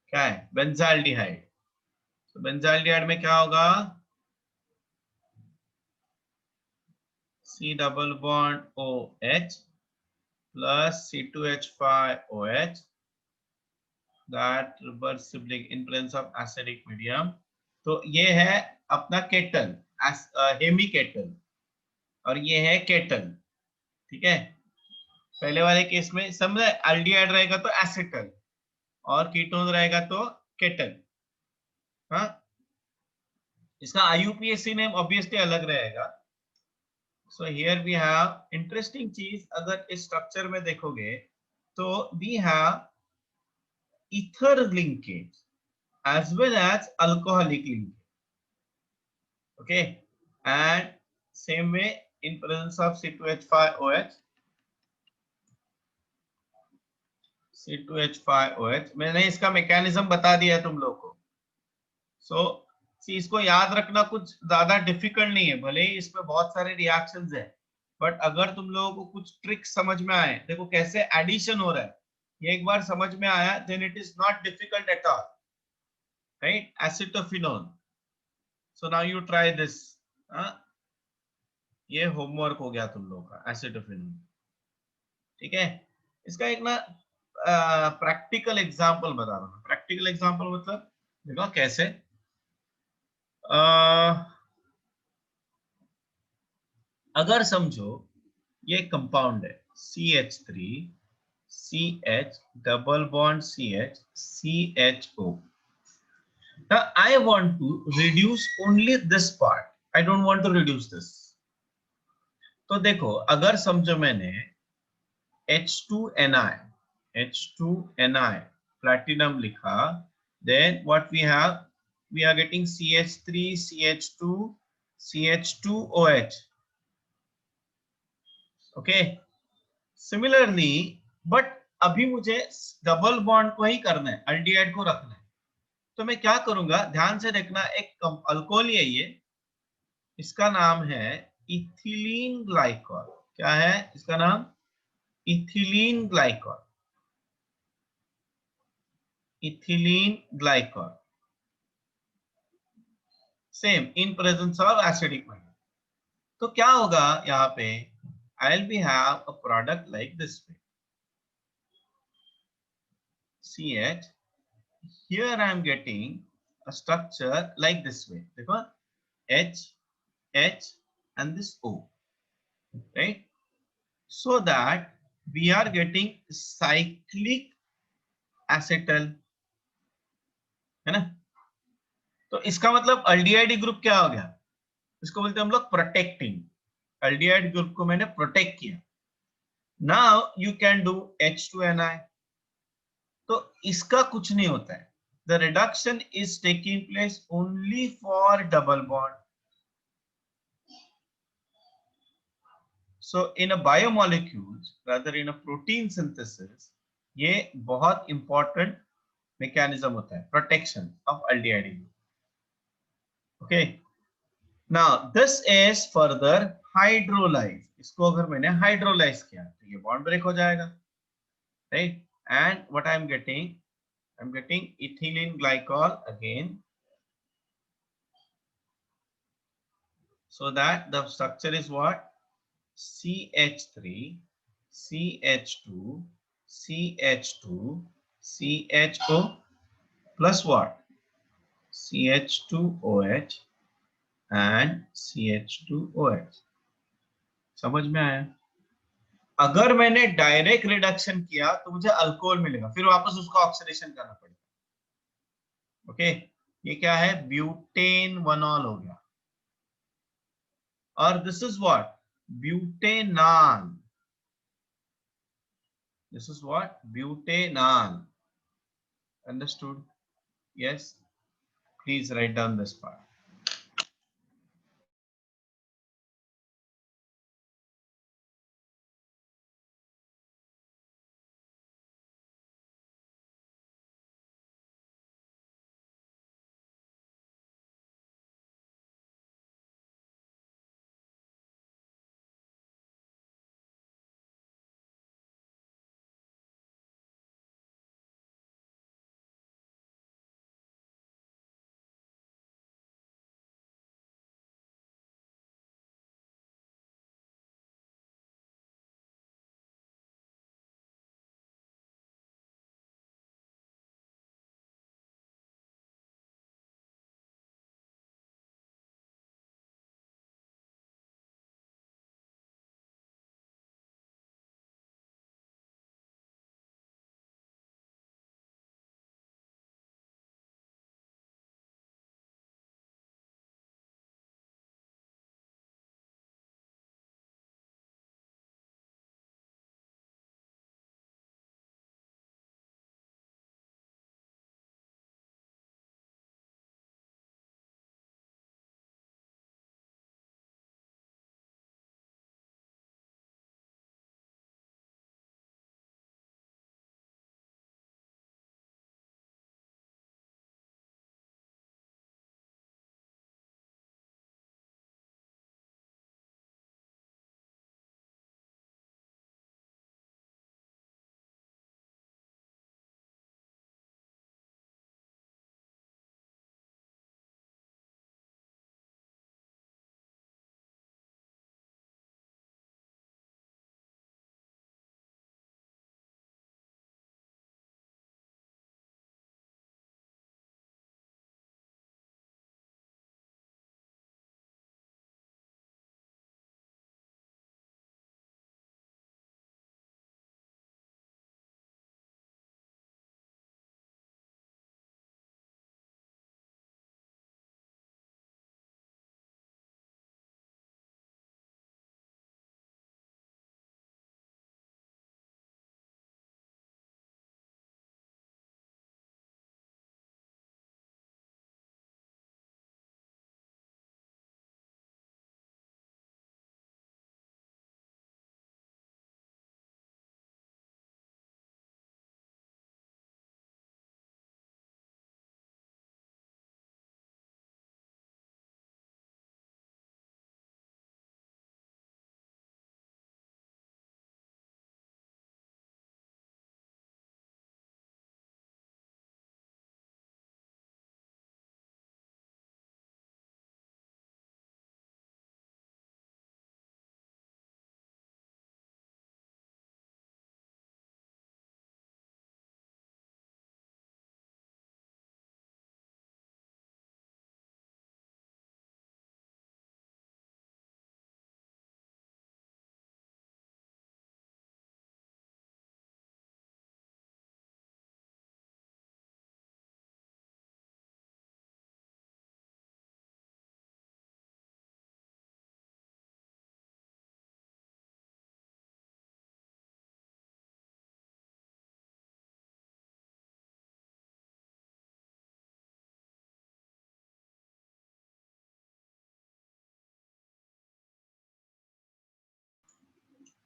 क्या है? Benzaldehyde. तो benzaldehyde में क्या होगा? C double bond OH plus C2H5OH, that reversibly in presence of acidic medium. तो ये है अपना केटल, हेमी केटल, और ये है केटल. ठीक है, पहले वाले केस में समझे, एल्डिहाइड रहेगा तो एसिटल और कीटोन रहेगा तो केटल. हाँ, इसका IUPAC नेम ऑब्वियसली अलग रहेगा. So here we have interesting चीज, अगर इस स्ट्रक्चर में देखोगे तो we have ether linkage as well as alcoholic linkage. Okay, and same way in presence of C2H5OH. C2H5OH मैंने इसका मैकेनिज्म बता दिया है तुम लोग को. सो इसको याद रखना कुछ ज्यादा डिफिकल्ट नहीं है, भले ही इसमें बहुत सारे रिएक्शंस है, बट अगर तुम लोगों को कुछ ट्रिक समझ में आए, देखो कैसे एडिशन हो रहा है, ये एक बार समझ में आया, then it is not difficult at all, right? Acetophenone. So now you try this. ये होमवर्क हो गया तुम लोगों का, एसिटोफिनोन. ठीक है, इसका एक ना प्रैक्टिकल एग्जांपल बता रहा हूँ. प्रैक्टिकल एग्जांपल मतलब देखो कैसे. अगर समझो ये कंपाउंड है CH3 CH double bond CH CHO. Now I want to reduce only this part. I don't want to reduce this. तो देखो, अगर समझो मैंने H2Ni platinum लिखा, then what we have, we are getting CH3 CH2 CH2OH. okay, similarly, but अभी मुझे double bond को ही करना है, अल्डिहाइड को रखना है. तो मैं क्या करूंगा, ध्यान से देखना, एक अल्कोहल है ये, इसका नाम है इथिलीन ग्लाइकॉल. क्या है इसका नाम? Ethylene glycol. Ethylene glycol, same in presence of acidic minus. तो क्या होगा यहाँ पे, I'll be have a product like this way. CH, here I am getting a structure like this way. देखो, H and this O, right? So that we are getting cyclic acetal, है ना? तो इसका मतलब अल्डिहाइड ग्रुप क्या हो गया, इसको बोलते हैं हम लोग प्रोटेक्टिंग. अल्डिहाइड ग्रुप को मैंने प्रोटेक्ट किया. Now you can do H2Ni. तो इसका कुछ नहीं होता है. The reduction is taking place only for double bond. So in a biomolecules, rather in a protein synthesis, ये बहुत important mechanism होता है, protection of aldehyde. Okay. Now this is further hydrolyzed. इसको अगर मैंने hydrolyze किया तो ये bond break हो जाएगा, right? And what I am getting, I'm getting ethylene glycol again, so that the structure is what? CH3, CH2, CH2, CHO plus what? CH2OH and CH2OH. समझ में आया? अगर मैंने डायरेक्ट रिडक्शन किया तो मुझे अल्कोहल मिलेगा, फिर वापस उसका ऑक्सीडेशन करना पड़ेगा। ओके, ये क्या है? ब्यूटेन वनॉल हो गया। और this is what? Butanol. This is what? Butanol. Understood? Yes? Please write down this part.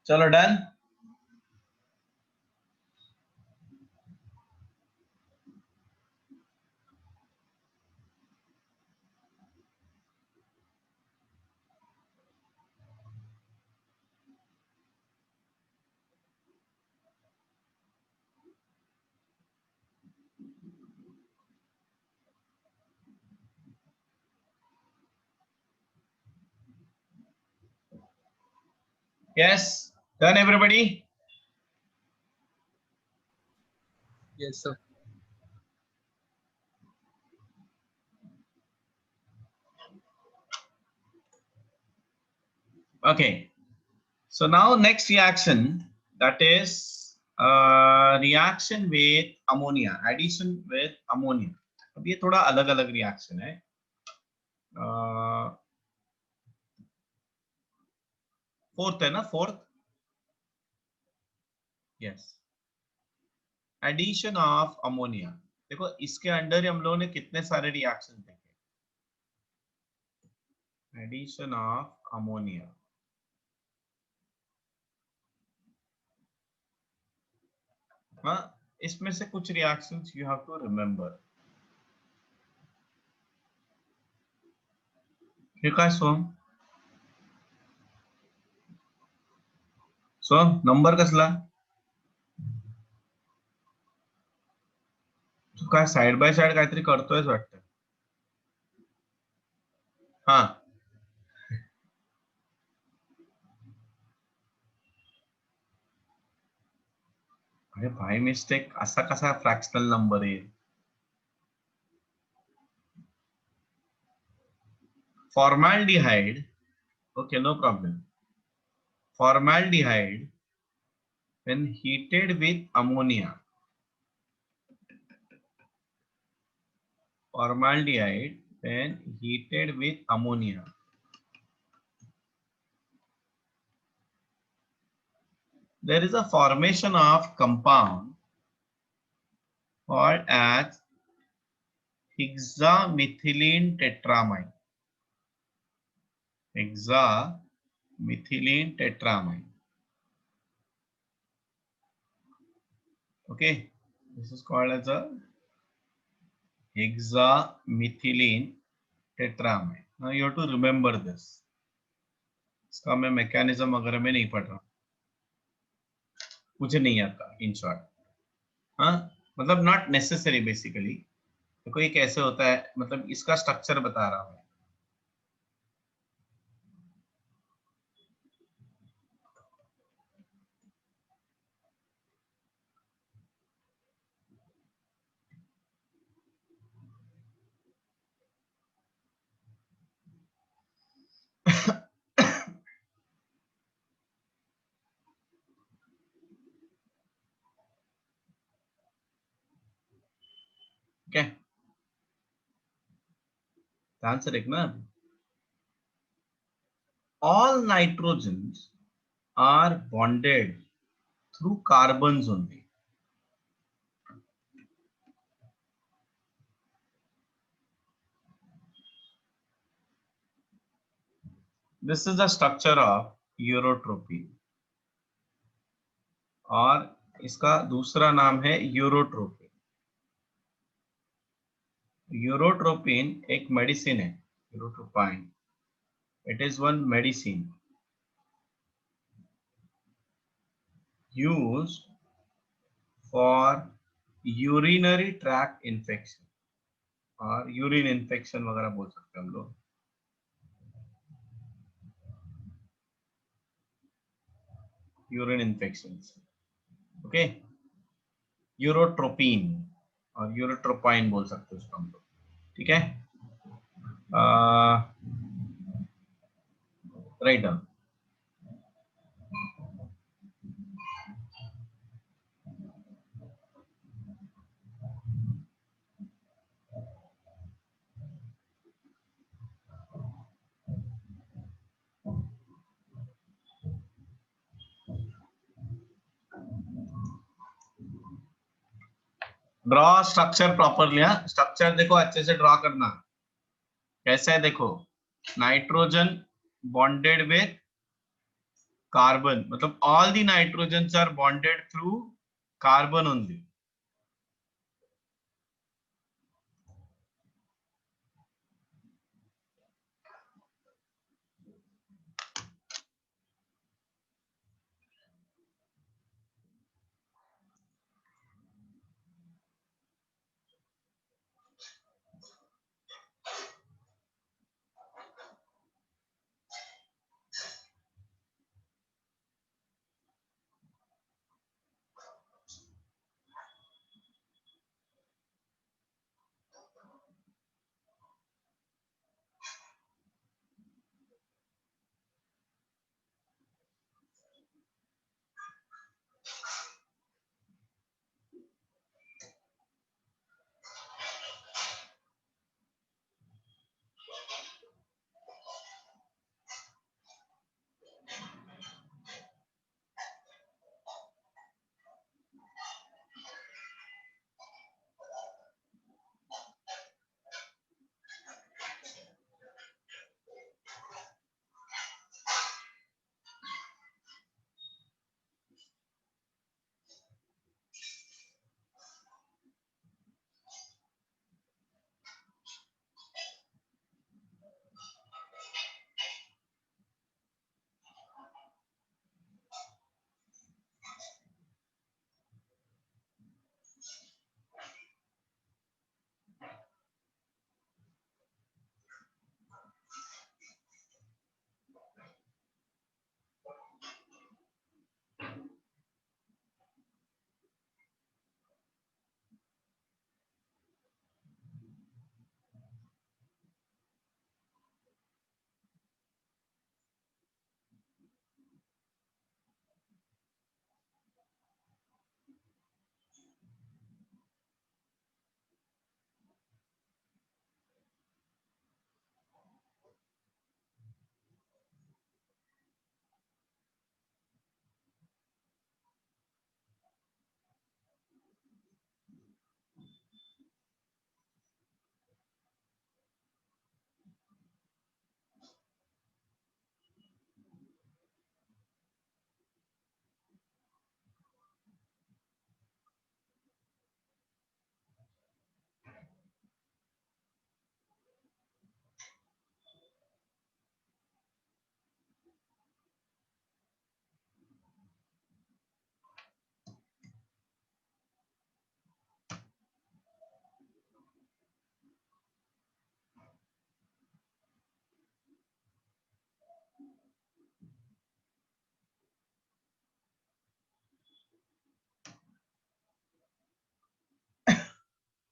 चलो done. Yes, done everybody? Yes, sir. Okay. So now next reaction, that is reaction with ammonia, addition with ammonia. अब ये थोड़ा अलग अलग reaction है. Fourth है ना, fourth. Yes, addition of ammonia. देखो इसके अंडर ही हम लोगों ने कितने सारे रिएक्शन देखे. Addition of ammonia. हाँ, इसमें से कुछ reactions you have to remember. ठीक है सोम. सोम नंबर कसला. तू काय साइड बाय साइड काहीतरी करतोयस वाटतं. हा. अरे भाई मिस्टेक असा कसा फ्रॅक्शनल नंबर येईल. Formaldehyde, okay, no problem. Formaldehyde, when heated with ammonia, formaldehyde, when heated with ammonia, there is a formation of compound called as hexamethylene tetramine. Hexamethylene tetramine. Okay, this is called as a hexamethylene tetramine. Now you have to remember this. इसका मैं mechanism वगैरह में नहीं पढ़ रहा, मुझे नहीं आता इन शॉर्ट. हाँ, मतलब नॉट नेसेसरी बेसिकली. देखो ये कैसे होता है, मतलब इसका स्ट्रक्चर बता रहा हूँ. क्या ध्यान से देखना. All nitrogens are bonded through carbons only. This is the structure of urotropine, और इसका दूसरा नाम है यूरोट्रोपिन. यूरोट्रोपिन एक मेडिसिन है. Urotropine, it is one medicine used for urinary tract infection, और यूरिन इन्फेक्शन वगैरह बोल सकते हैं हम लोग. Urine infections. ओके, यूरोट्रोपिन और यूरोट्रोपाइन बोल सकते हैं उसको हम लोग. ठीक है, right down. Draw structure properly. हाँ, स्ट्रक्चर देखो अच्छे से ड्रॉ करना. कैसा है देखो, नाइट्रोजन बॉन्डेड विथ कार्बन, मतलब all the nitrogens are bonded through carbon only.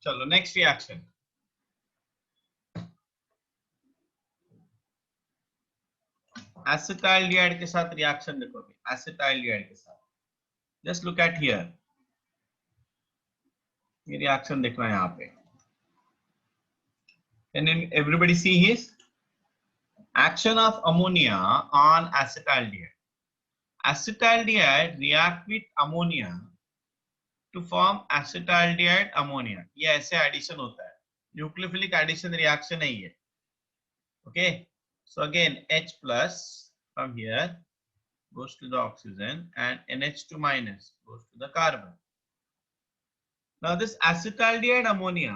चलो नेक्स्ट रिएक्शन। एसिटाल्डिहाइड के साथ रिएक्शन देखो अभी, एसिटाल्डिहाइड के साथ। जस्ट लुक एट हियर, ये रिएक्शन देखना है यहाँ पे। Can everybody see his action of ammonia on acetaldehyde? Acetaldehyde react with ammonia to form acetaldehyde ammonia. ये ऐसे एडिशन होता है, न्यूक्लियोफिलिक एडिशन रिएक्शन है ये। Okay, so again H plus from here goes to the oxygen and NH2 minus goes to the carbon. Now this acetaldehyde ammonia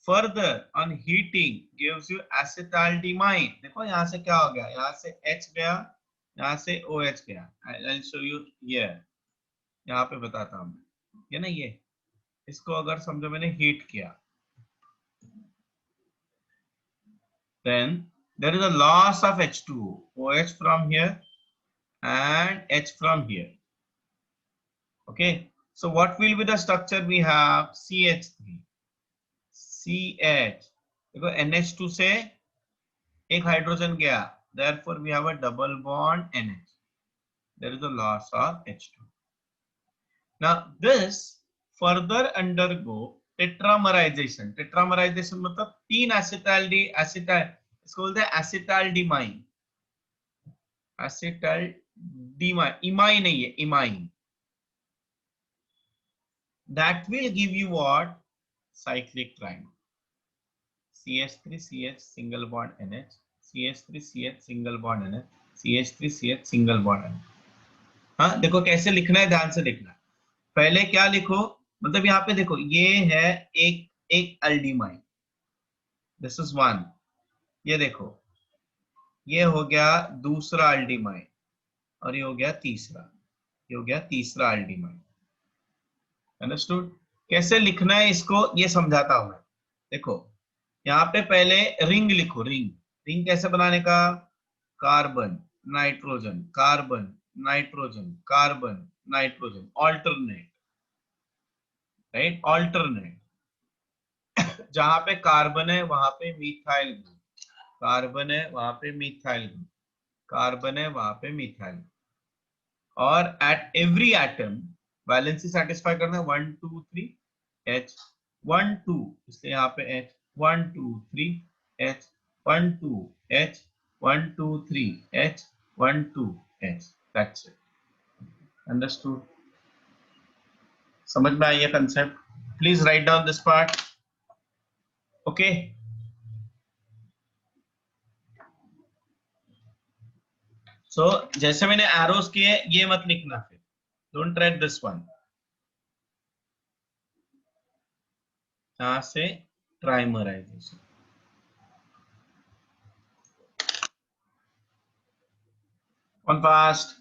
further on heating gives you acetaldehyde. देखो यहाँ से क्या हो गया, यहाँ से H गया, यहाँ से OH गया। I'll show you here, यहाँ पे बताता हूँ मैं, ये ना ये, इसको अगर समझो मैंने हीट किया, then there is a loss of H2, OH from here and H from here. Okay, so what will be the structure we have? CH3, CH, देखो NH2 से एक हाइड्रोजन गया, therefore we have a double bond NH. There is a loss of H2. Now this further undergo tetramerization. Tetramerization मतलब तीन एसिटाल्डी acetyl, इसको बोलते हैं एसिटाल्डिमाइन। एसिटाल्डिमाइन, imine नहीं है, imine. That will give you what? Cyclic trimer. CH3CH single bond NH, CH3CH single bond NH, CH3CH single bond NH. हाँ देखो कैसे लिखना है, ध्यान से लिखना है। पहले क्या लिखो, मतलब यहाँ पे देखो ये है एक एक अल्डिमाइन, दिस इज वन। ये देखो ये हो गया दूसरा अल्डिमाइन, और ये हो गया तीसरा, ये हो गया तीसरा अल्डिमाइन। अंडरस्टूड? कैसे लिखना है इसको ये समझाता हूं मैं। देखो यहाँ पे पहले रिंग लिखो, रिंग। रिंग कैसे बनाने का? Carbon nitrogen, carbon nitrogen, carbon nitrogen, alternate, right, alternate. जहां पे कार्बन है वहां पे मिथाइल ग्रुप, कार्बन है वहां पे मिथाइल ग्रुप, कार्बन है वहां पे मिथाइल। और at every atom valency satisfy करना है, 1 2 3 H 1 2, इसलिए यहाँ पे H 1 2 3 H 1 2 H 1 2 3 H 1 2 H। That's it. Understood? समझ में आई ये concept? Please write down this part. Okay, so जैसे मैंने एरोस किए ये मत लिखना, फिर डोंट राइट दिस वन। यहां से ट्राइमराइजेशन, on past।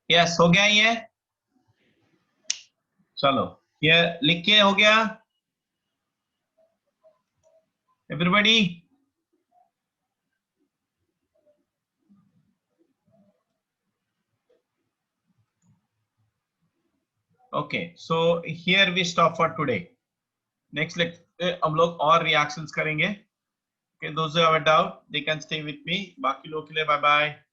यस हो गया ये, चलो ये लिख के हो गया everybody? Okay, so here we stop for today. Next lecture हम लोग और रिएक्शंस करेंगे। Okay, those who have a doubt, they can stay with me. बाकी लोगों के लिए बाय बाय।